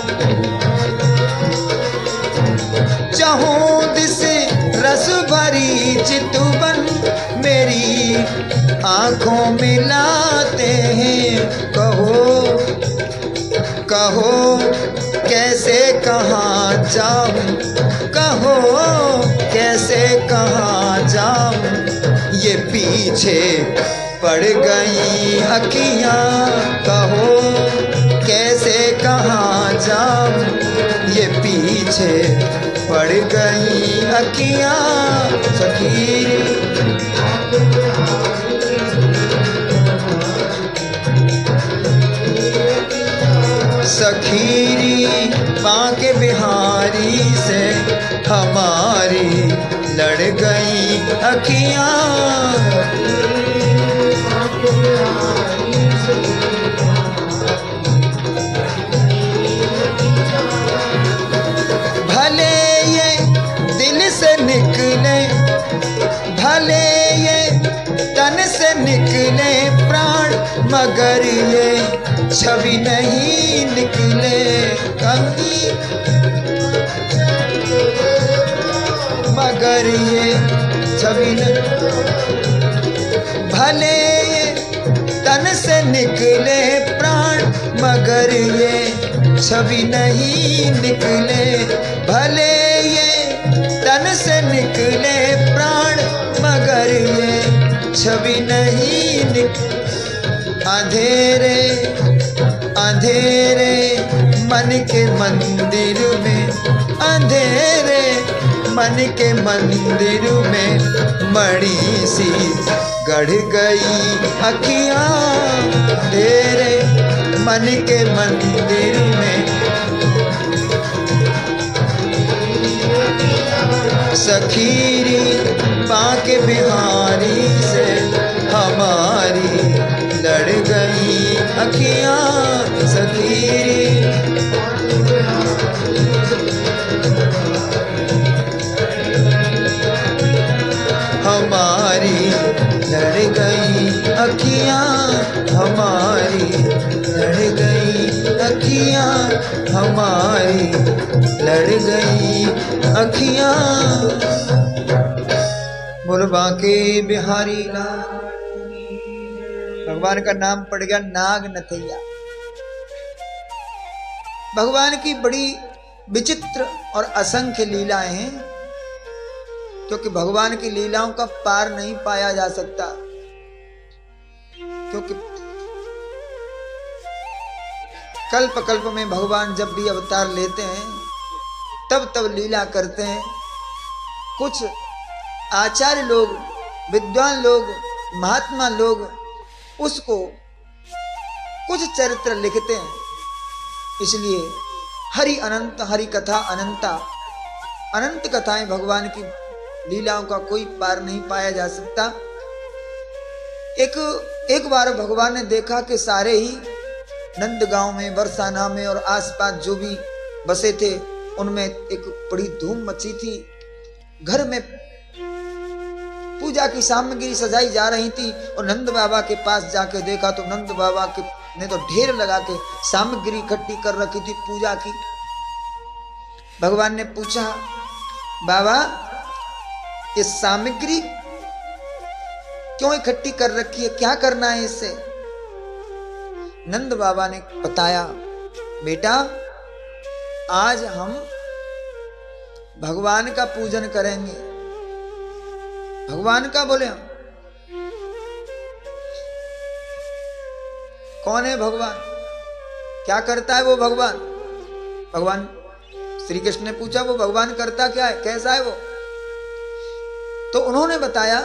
A: चाहों दिस रस भरी चितवन मेरी आंखों में लाते हैं। कहो कहो कैसे कहाँ जाऊं, कहो कैसे कहाँ जाऊं, ये पीछे पड़ गई अखियां। कहो कैसे कहाँ जाऊं, ये पीछे पड़ गई अखियां। सखीरी सखीरी बांके बिहारी से हमारी लड़ गई अखियां। भले ये दिल से निकले, भले ये तन से निकले प्राण, मगर ये छवि नहीं निकले कभी, मगर ये छवि नहीं। भले ये तन से निकले प्राण, मगर ये छवि नहीं निकले। भले ये तन से निकले प्राण, मगर ये छवि नहीं निकले। अंधेरे अंधेरे मन के मंदिर में, अंधेरे मन के मंदिर में मणि सी गढ़ गई अखियां। तेरे मन के मंदिर में सखीरी बांके बिहारी से हमारी लड़ गई अखियां। सखीरी हमारी लड़ गई अखियां, हमारी लड़ गई अखियां, हमारी लड़ गई अखियां। बोल बांके बिहारी लाल। भगवान का नाम पड़ गया नाग नथैया। भगवान की बड़ी विचित्र और असंख्य लीलाएं हैं, क्योंकि भगवान की लीलाओं का पार नहीं पाया जा सकता। क्योंकि कल्प कल्प में भगवान जब भी अवतार लेते हैं तब तब लीला करते हैं। कुछ आचार्य लोग, विद्वान लोग, महात्मा लोग उसको कुछ चरित्र लिखते हैं। इसलिए हरि अनंत, हरि कथा अनंता, अनंत कथाएं भगवान की लीलाओं का कोई पार नहीं पाया जा सकता। एक बार भगवान ने देखा कि सारे ही नंदगांव में, बरसाना में और आसपास जो भी बसे थे उनमें एक बड़ी धूम मची थी। घर में पूजा की सामग्री सजाई जा रही थी और नंद बाबा के पास जाके देखा तो नंद बाबा के ने तो ढेर लगा के सामग्री इकट्ठी कर रखी थी पूजा की। भगवान ने पूछा, बाबा ये सामग्री क्यों इकट्ठी कर रखी है, क्या करना है इससे? नंद बाबा ने बताया, बेटा आज हम भगवान का पूजन करेंगे। भगवान का बोले हम? कौन है भगवान? क्या करता है वो भगवान? भगवान श्री कृष्ण ने पूछा, वो भगवान करता क्या है, कैसा है वो? तो उन्होंने बताया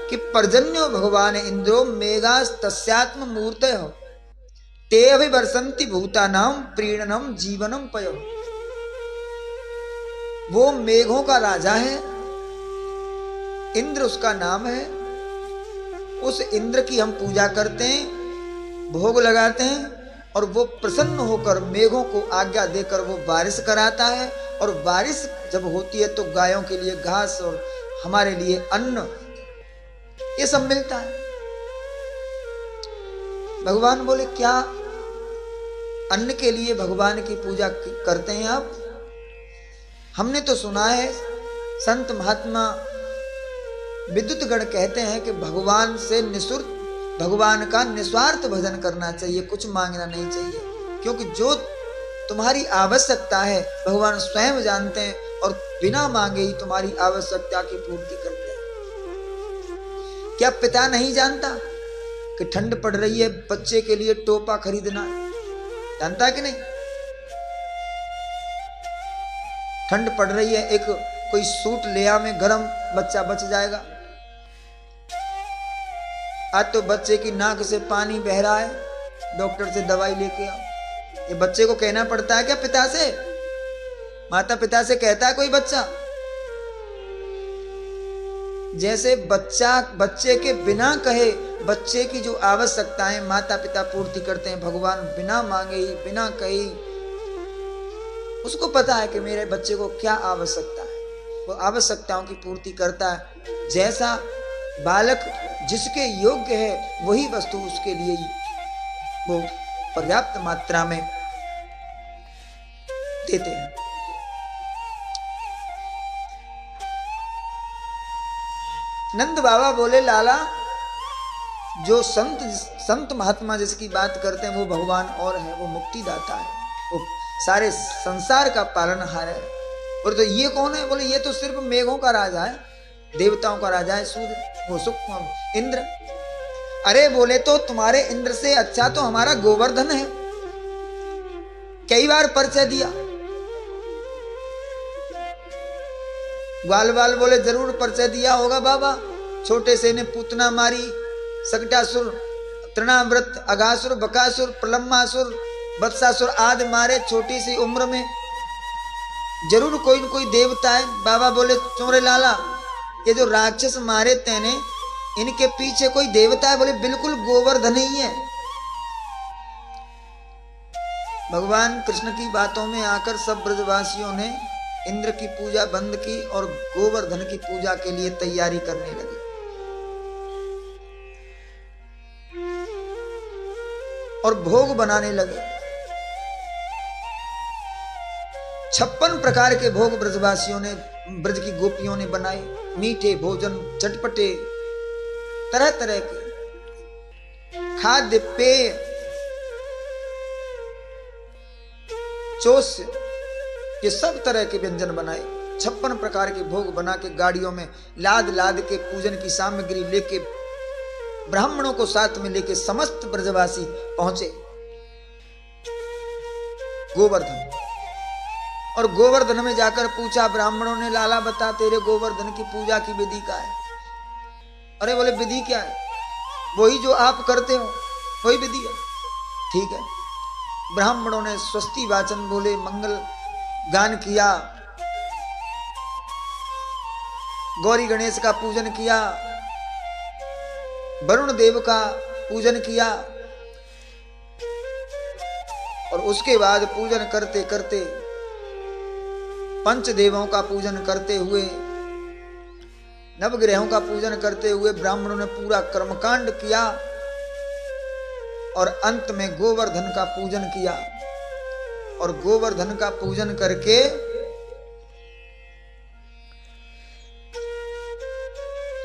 A: कि पर्जन्यो भगवान इंद्रो मेघास तस्यात्म मूर्तय हो। ते अभिवर्षन्ति भूतानाम प्रीणनम जीवनम पयो। वो मेघों का राजा है, इंद्र उसका नाम है। उस इंद्र की हम पूजा करते हैं, भोग लगाते हैं, और वो प्रसन्न होकर मेघों को आज्ञा देकर वो बारिश कराता है। और बारिश जब होती है तो गायों के लिए घास और हमारे लिए अन्न, ये सब मिलता है। भगवान बोले क्या अन्न के लिए भगवान की पूजा करते हैं आप? हमने तो सुना है संत महात्मा विद्युत गण कहते हैं कि भगवान से निःशुल्क, भगवान का निस्वार्थ भजन करना चाहिए, कुछ मांगना नहीं चाहिए, क्योंकि जो तुम्हारी आवश्यकता है भगवान स्वयं जानते हैं और बिना मांगे ही तुम्हारी आवश्यकता की पूर्ति करते हैं। क्या पिता नहीं जानता कि ठंड पड़ रही है, बच्चे के लिए टोपा खरीदना है? जानता है कि नहीं? ठंड पड़ रही है, एक कोई सूट ले आ में गरम, बच्चा बच जाएगा। आज तो बच्चे की नाक से पानी बह रहा है, डॉक्टर से दवाई लेके आओ। ये बच्चे को कहना पड़ता है क्या पिता से? माता पिता से कहता है कोई बच्चा? जैसे बच्चे के बिना कहे बच्चे की जो आवश्यकताएं माता पिता पूर्ति करते हैं, भगवान बिना मांगे ही बिना कहे उसको पता है कि मेरे बच्चे को क्या आवश्यकता है, वो आवश्यकताओं की पूर्ति करता है। जैसा बालक जिसके योग्य है वही वस्तु उसके लिए ही वो पर्याप्त मात्रा में देते हैं। नंद बाबा बोले लाला, जो संत महात्मा जिसकी बात करते हैं वो भगवान और है, वो मुक्ति दाता है, वो सारे संसार का पालनहार है। और तो ये कौन है? बोले ये तो सिर्फ मेघों का राजा है, देवताओं का राजा है सूर्य, वो इंद्र। अरे बोले तो तुम्हारे इंद्र से अच्छा तो हमारा गोवर्धन है, कई बार परिचय दिया। ग्वाल बाल बोले जरूर परिचय दिया होगा बाबा, छोटे से ने पूतना मारी, सकटासुर, तृणाव्रत, अगासुर, बकासुर, प्रलम्बासुर, वत्सासुर आदि मारे छोटी सी उम्र में, जरूर कोई न कोई देवता है। बाबा बोले चोरे लाला, ये जो राक्षस मारे तेने, इनके पीछे कोई देवता है? बोले बिल्कुल गोवर्धन ही है। भगवान कृष्ण की बातों में आकर सब ब्रजवासियों ने इंद्र की पूजा बंद की और गोवर्धन की पूजा के लिए तैयारी करने लगे। और भोग बनाने लगे। 56 प्रकार के भोग ब्रजवासियों ने, ब्रज की गोपियों ने बनाए। मीठे भोजन, चटपटे, तरह तरह के खाद्य पेय, चोष्य, ये सब तरह के व्यंजन बनाए। 56 प्रकार के भोग बना के गाड़ियों में लाद लाद के पूजन की सामग्री लेके, ब्राह्मणों को साथ में लेके समस्त ब्रजवासी पहुंचे गोवर्धन। और गोवर्धन में जाकर पूछा ब्राह्मणों ने, लाला बता तेरे गोवर्धन की पूजा की विधि क्या है? अरे बोले विधि क्या है? वही जो आप करते हो वही विधि है। ठीक है। ब्राह्मणों ने स्वस्ति वाचन बोले, मंगल गान किया, गौरी गणेश का पूजन किया, वरुण देव का पूजन किया, और उसके बाद पूजन करते करते, पंचदेवों का पूजन करते हुए, नवग्रहों का पूजन करते हुए ब्राह्मणों ने पूरा कर्मकांड किया और अंत में गोवर्धन का पूजन किया। और गोवर्धन का पूजन करके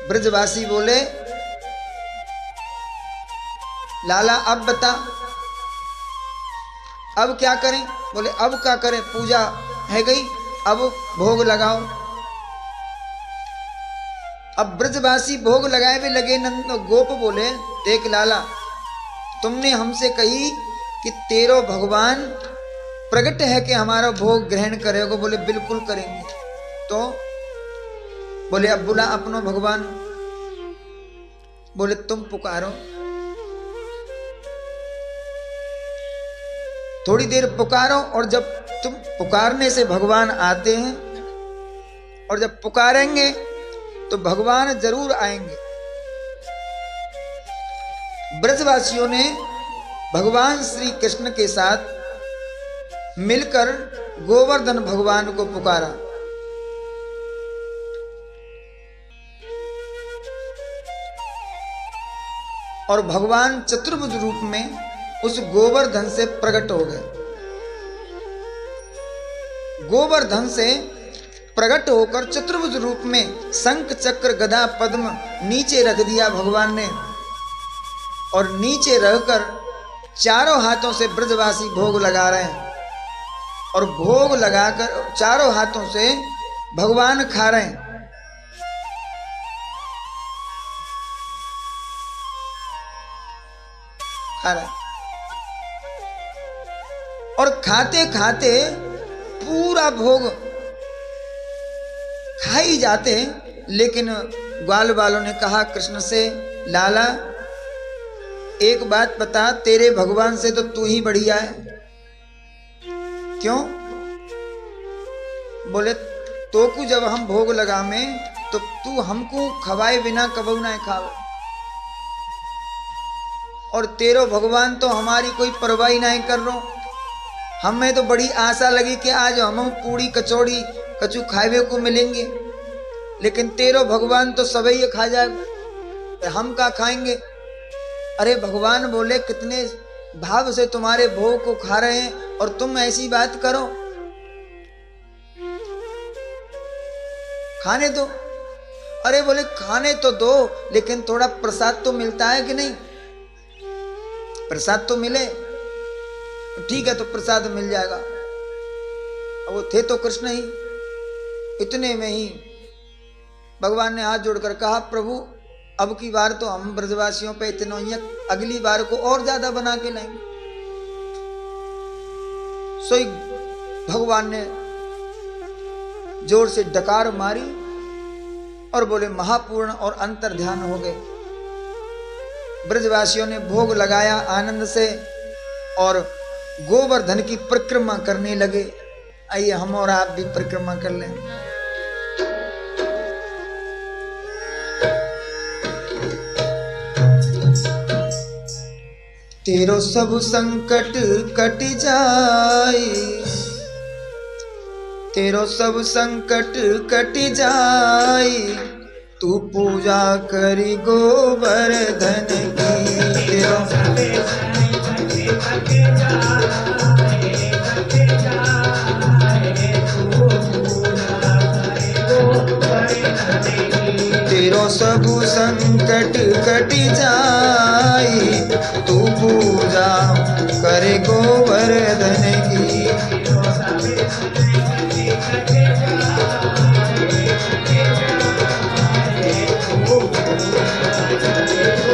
A: ब्रजवासी बोले, लाला अब बता, अब क्या करें? बोले अब क्या करें, पूजा है गई, अब भोग लगाओ। अब ब्रजवासी भोग लगाए भी लगे। नंद गोप बोले, देख लाला, तुमने हमसे कही कि तेरो भगवान प्रकट है कि हमारा भोग ग्रहण करेगा। बोले बिल्कुल करेंगे। तो बोले अब बुला अपनो भगवान। बोले तुम पुकारो। थोड़ी देर पुकारो, और जब तुम पुकारने से भगवान आते हैं, और जब पुकारेंगे तो भगवान जरूर आएंगे। ब्रजवासियों ने भगवान श्री कृष्ण के साथ मिलकर गोवर्धन भगवान को पुकारा। और भगवान चतुर्भुज रूप में उस गोवर्धन से प्रकट हो गए। गोवर्धन से प्रकट होकर चतुर्भुज रूप में शंख चक्र गदा पद्म नीचे रख दिया भगवान ने, और नीचे रहकर चारों हाथों से ब्रजवासी भोग लगा रहे हैं, और भोग लगाकर चारों हाथों से भगवान खा रहे हैं। खा रहे हैं और खाते खाते पूरा भोग खा ही जाते हैं। लेकिन ग्वाल वालों ने कहा कृष्ण से, लाला एक बात बता, तेरे भगवान से तो तू ही बढ़िया है। क्यों? बोले तो को जब हम भोग लगा में तो तू हमको खवाए बिना कबू ना खावे, और तेरो भगवान तो हमारी कोई परवाह नहीं कर रहा। हमें तो बड़ी आशा लगी कि आज हम पूड़ी कचौड़ी कचू खावे को मिलेंगे, लेकिन तेरो भगवान तो सब ही खा जाए, हम क्या खाएंगे। अरे भगवान बोले कितने भाव से तुम्हारे भोग को खा रहे हैं और तुम ऐसी बात करो, खाने दो। अरे बोले खाने तो दो, लेकिन थोड़ा प्रसाद तो मिलता है कि नहीं? प्रसाद तो मिले। ठीक है, तो प्रसाद मिल जाएगा। और वो थे तो कृष्ण ही। इतने में ही भगवान ने हाथ जोड़कर कहा, प्रभु अब की बार तो हम ब्रजवासियों पे इतना ही, अगली बार को और ज्यादा बना के लाएंगे। सोई भगवान ने जोर से डकार मारी और बोले महापूर्ण, और अंतर ध्यान हो गए। ब्रजवासियों ने भोग लगाया आनंद से और गोवर्धन की परिक्रमा करने लगे। आइए हम और आप भी परिक्रमा कर लें। तेरो सब संकट कट जाए, तेरो सब संकट कट जाए, तू पूजा करी गोवर्धन की। तेरो सब संकट कट जाए, तू पूजा करे गोवर्धन की।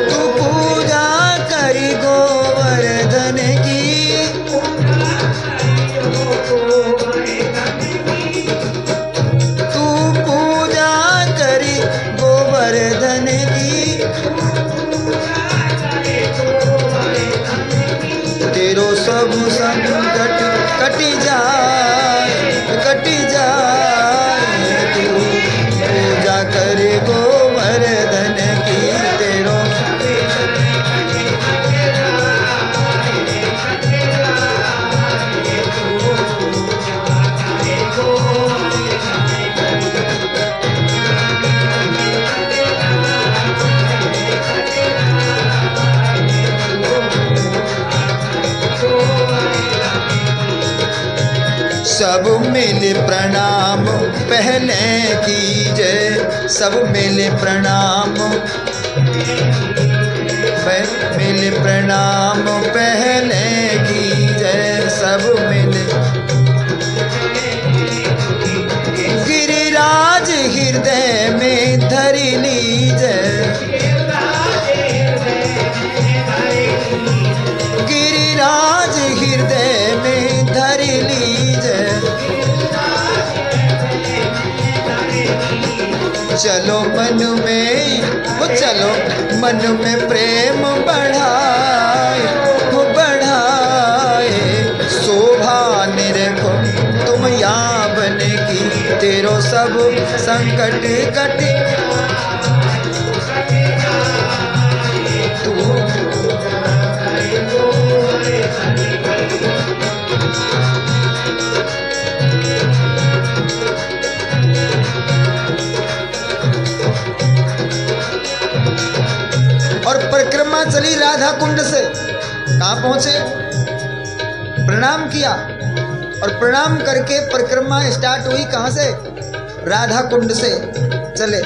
A: तू पूजा करी गोवर्धन की, तू पूजा करी गोवर्धन की। तेरो सब संकट कट जाए, कट जाए, तू पूजा करे गोवर्धन की। तेरो सब मिले प्रणाम पहले कीजय, सब मिले प्रणाम, मिले प्रणाम पहले कीजय, सब मिले। गिरिराज हृदय में धर लीजय, गिरिराज हृदय में धर लीजय। चलो मन में, वो चलो मन में प्रेम बढ़ाए, वो बढ़ाए, तेरो सब संकट कट तू। और परिक्रमा चली राधा कुंड से, कहां पहुंचे? प्रणाम किया और प्रणाम करके परिक्रमा स्टार्ट हुई। कहां से? राधा कुंड से चले।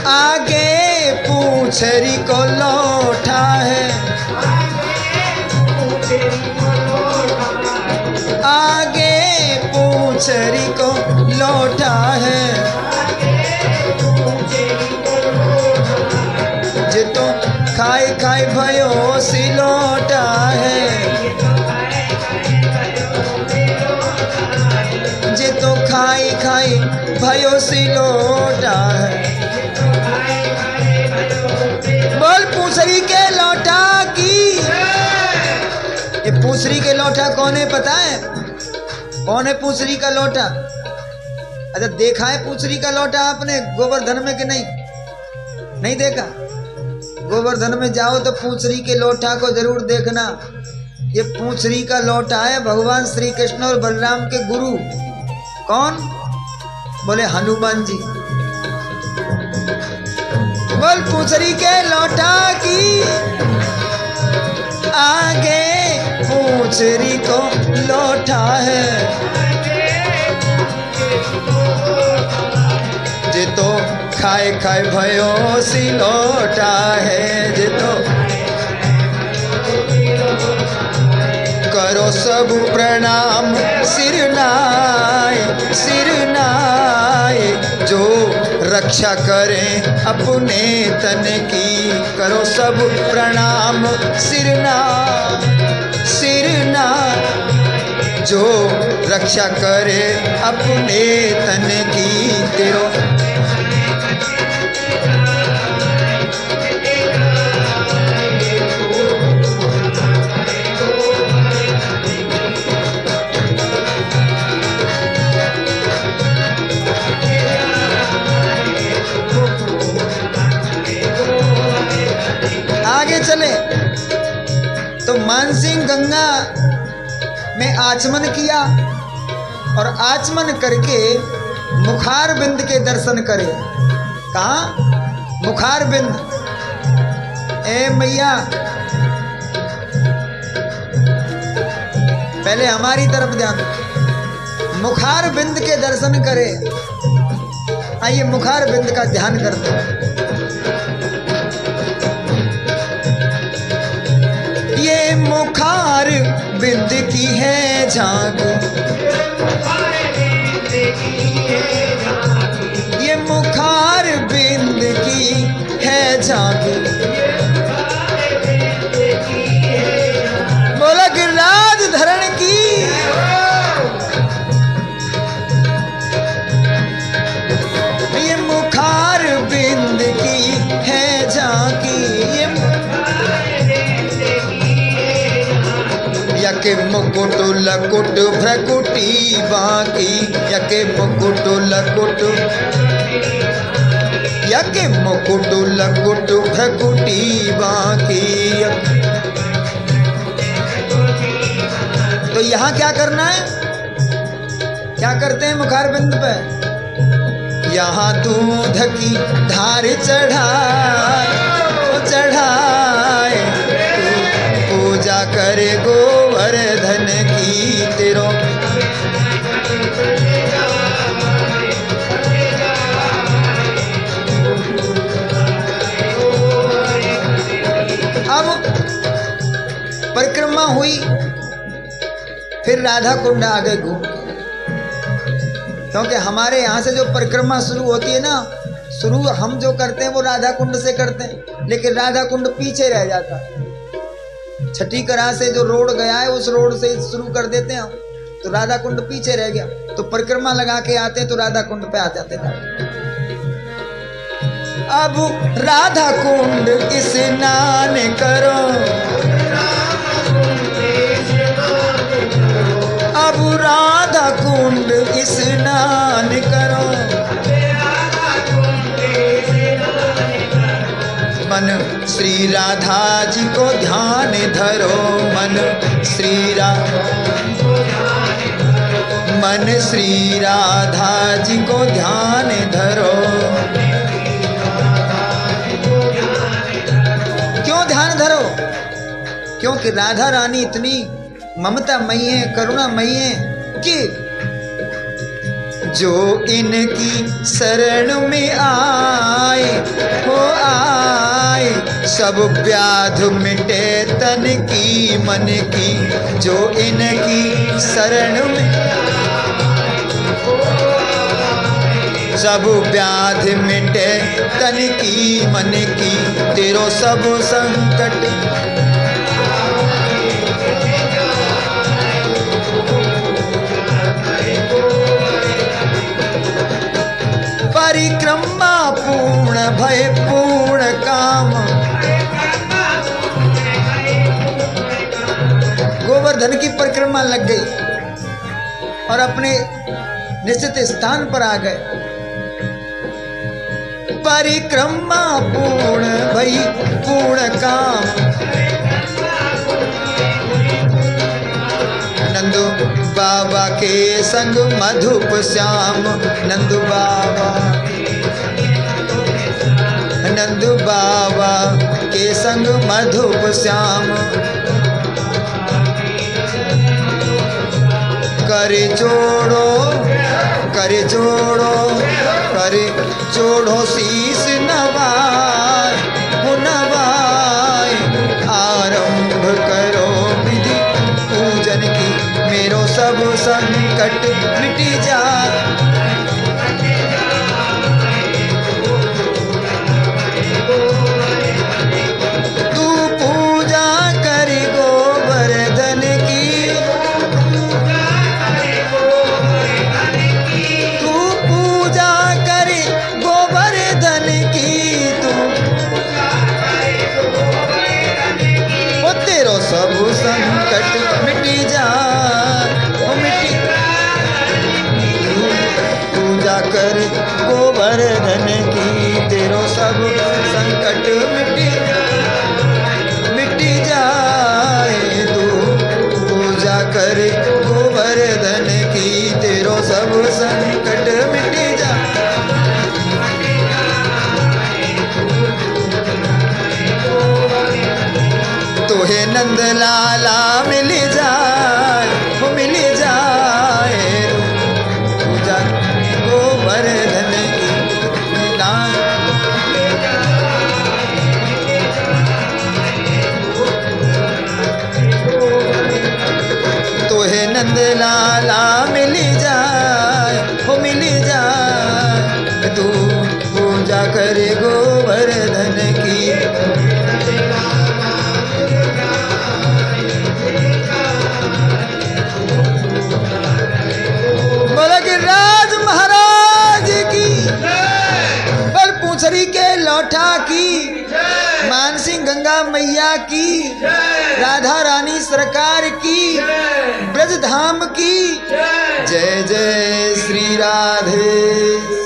A: आगे पूछरी को लौटा है, आगे पूछरी को लौटा है, जे तो खाए खाए भयो सिलोटा है, जे तो खाई खाई भयो सिलोटा है। बोल पूछरी के लौटा की। ये पूछरी के लौटा कौन है पता है? कौन है पूछरी का लौटा? अच्छा देखा है पूछरी का लौटा आपने गोवर्धन में कि नहीं? नहीं देखा? गोवर्धन में जाओ तो पूछरी के लोटा को जरूर देखना। ये पूछरी का लोटा है भगवान श्री कृष्ण और बलराम के गुरु। कौन? बोले हनुमान जी। बोल पूछरी के लोटा की। आगे पूछरी को लोटा है, जे तो खाए खाए भयो सिलोटा है, जे तो करो सब प्रणाम सिरनाए सिरनाए, जो रक्षा करें अपने तन की। करो सब प्रणाम सिरना सिरना, जो रक्षा करे अपने तन की। तेरो आगे चले तो मानसिंह गंगा में आचमन किया और आचमन करके मुखार बिंद के दर्शन करे। कहाँ? मुखार बिंद। ए मैया पहले हमारी तरफ ध्यान। मुखार बिंद के दर्शन करे। आइए मुखार बिंद का ध्यान करते हैं। ये मुखार बिंद की है झांक, ये मुखार बिंद की है झांक। बोला गिरिराज धरण की। ये मुखार बिंद की है झांकी। यके मुकुट लकुट भ्रकुटी बाकी, यके मुकुट लकुट, यके मुकुट लकुट भ्रकुटी बाकी। तो यहाँ क्या करना है? क्या करते हैं मुखार बिंद पे? यहाँ दूध की धार चढ़ाए चढ़ाए, पूजा करे गोवर्धन की। तेरो अब परिक्रमा हुई, फिर राधा कुंड आ गए घूम। क्योंकि हमारे यहाँ से जो परिक्रमा शुरू होती है ना, शुरू हम जो करते हैं वो राधा कुंड से करते हैं, लेकिन राधा कुंड पीछे रह जाता है। छठी करा से जो रोड गया है उस रोड से शुरू कर देते हैं हम, तो राधा कुंड पीछे रह गया। तो परिक्रमा लगा के आते हैं तो राधा कुंड पे आ जाते हैं। अब राधा कुंड स्नान करो, अब राधा कुंड श्री राधा जी को ध्यान धरो मन श्री राधा जी को ध्यान धरो। क्यों ध्यान धरो? क्योंकि राधा रानी इतनी ममतामयी है, करुणामयी है कि जो इनकी शरण में आए हो आए, सब व्याध मिटे तन की मन की। जो इनकी शरण में सब व्याध मिटे तन की मन की। तेरो सब संकट परिक्रमा पूर्ण भय पूर्ण काम। गोवर्धन की परिक्रमा लग गई और अपने निश्चित स्थान पर आ गए। परिक्रमा पूर्ण भई पूर्ण काम। नंदू बाबा के संग मधुप श्याम। नंदू बाबा के संग मधुप श्याम। करे जोड़ो करे जोड़ो करे जोड़ो शीस नवाय नवाय। आरंभ करो विधि पूजन की, मेरो सब संकट मिटी जाए। तू पूजा करी गोवर्धन की, तू पूजा करी गोवर्धन की। तू ओ तेरो सब संकट मिटी जाए, ओ मिटी। पूजा कर गोवर्धन की, तेरो सब संकट मिटी जाए। तू पूजा कर गोवर्धन की, तेरो सब संकट मिटी जाए। तोहे नंद लाला मिल जाए, वो मिल जाए। पूजा गोवर्धन की तोहे नंद लाला मिल जाए, वो मिल जाए। तू पूजा करे गोवर्धन की। गिरिराज महाराज की, बल पूंछरी के लौठा की, मानसिंह गंगा मैया की, राधा रानी सरकार की, ब्रज धाम की। जय जय श्री राधे।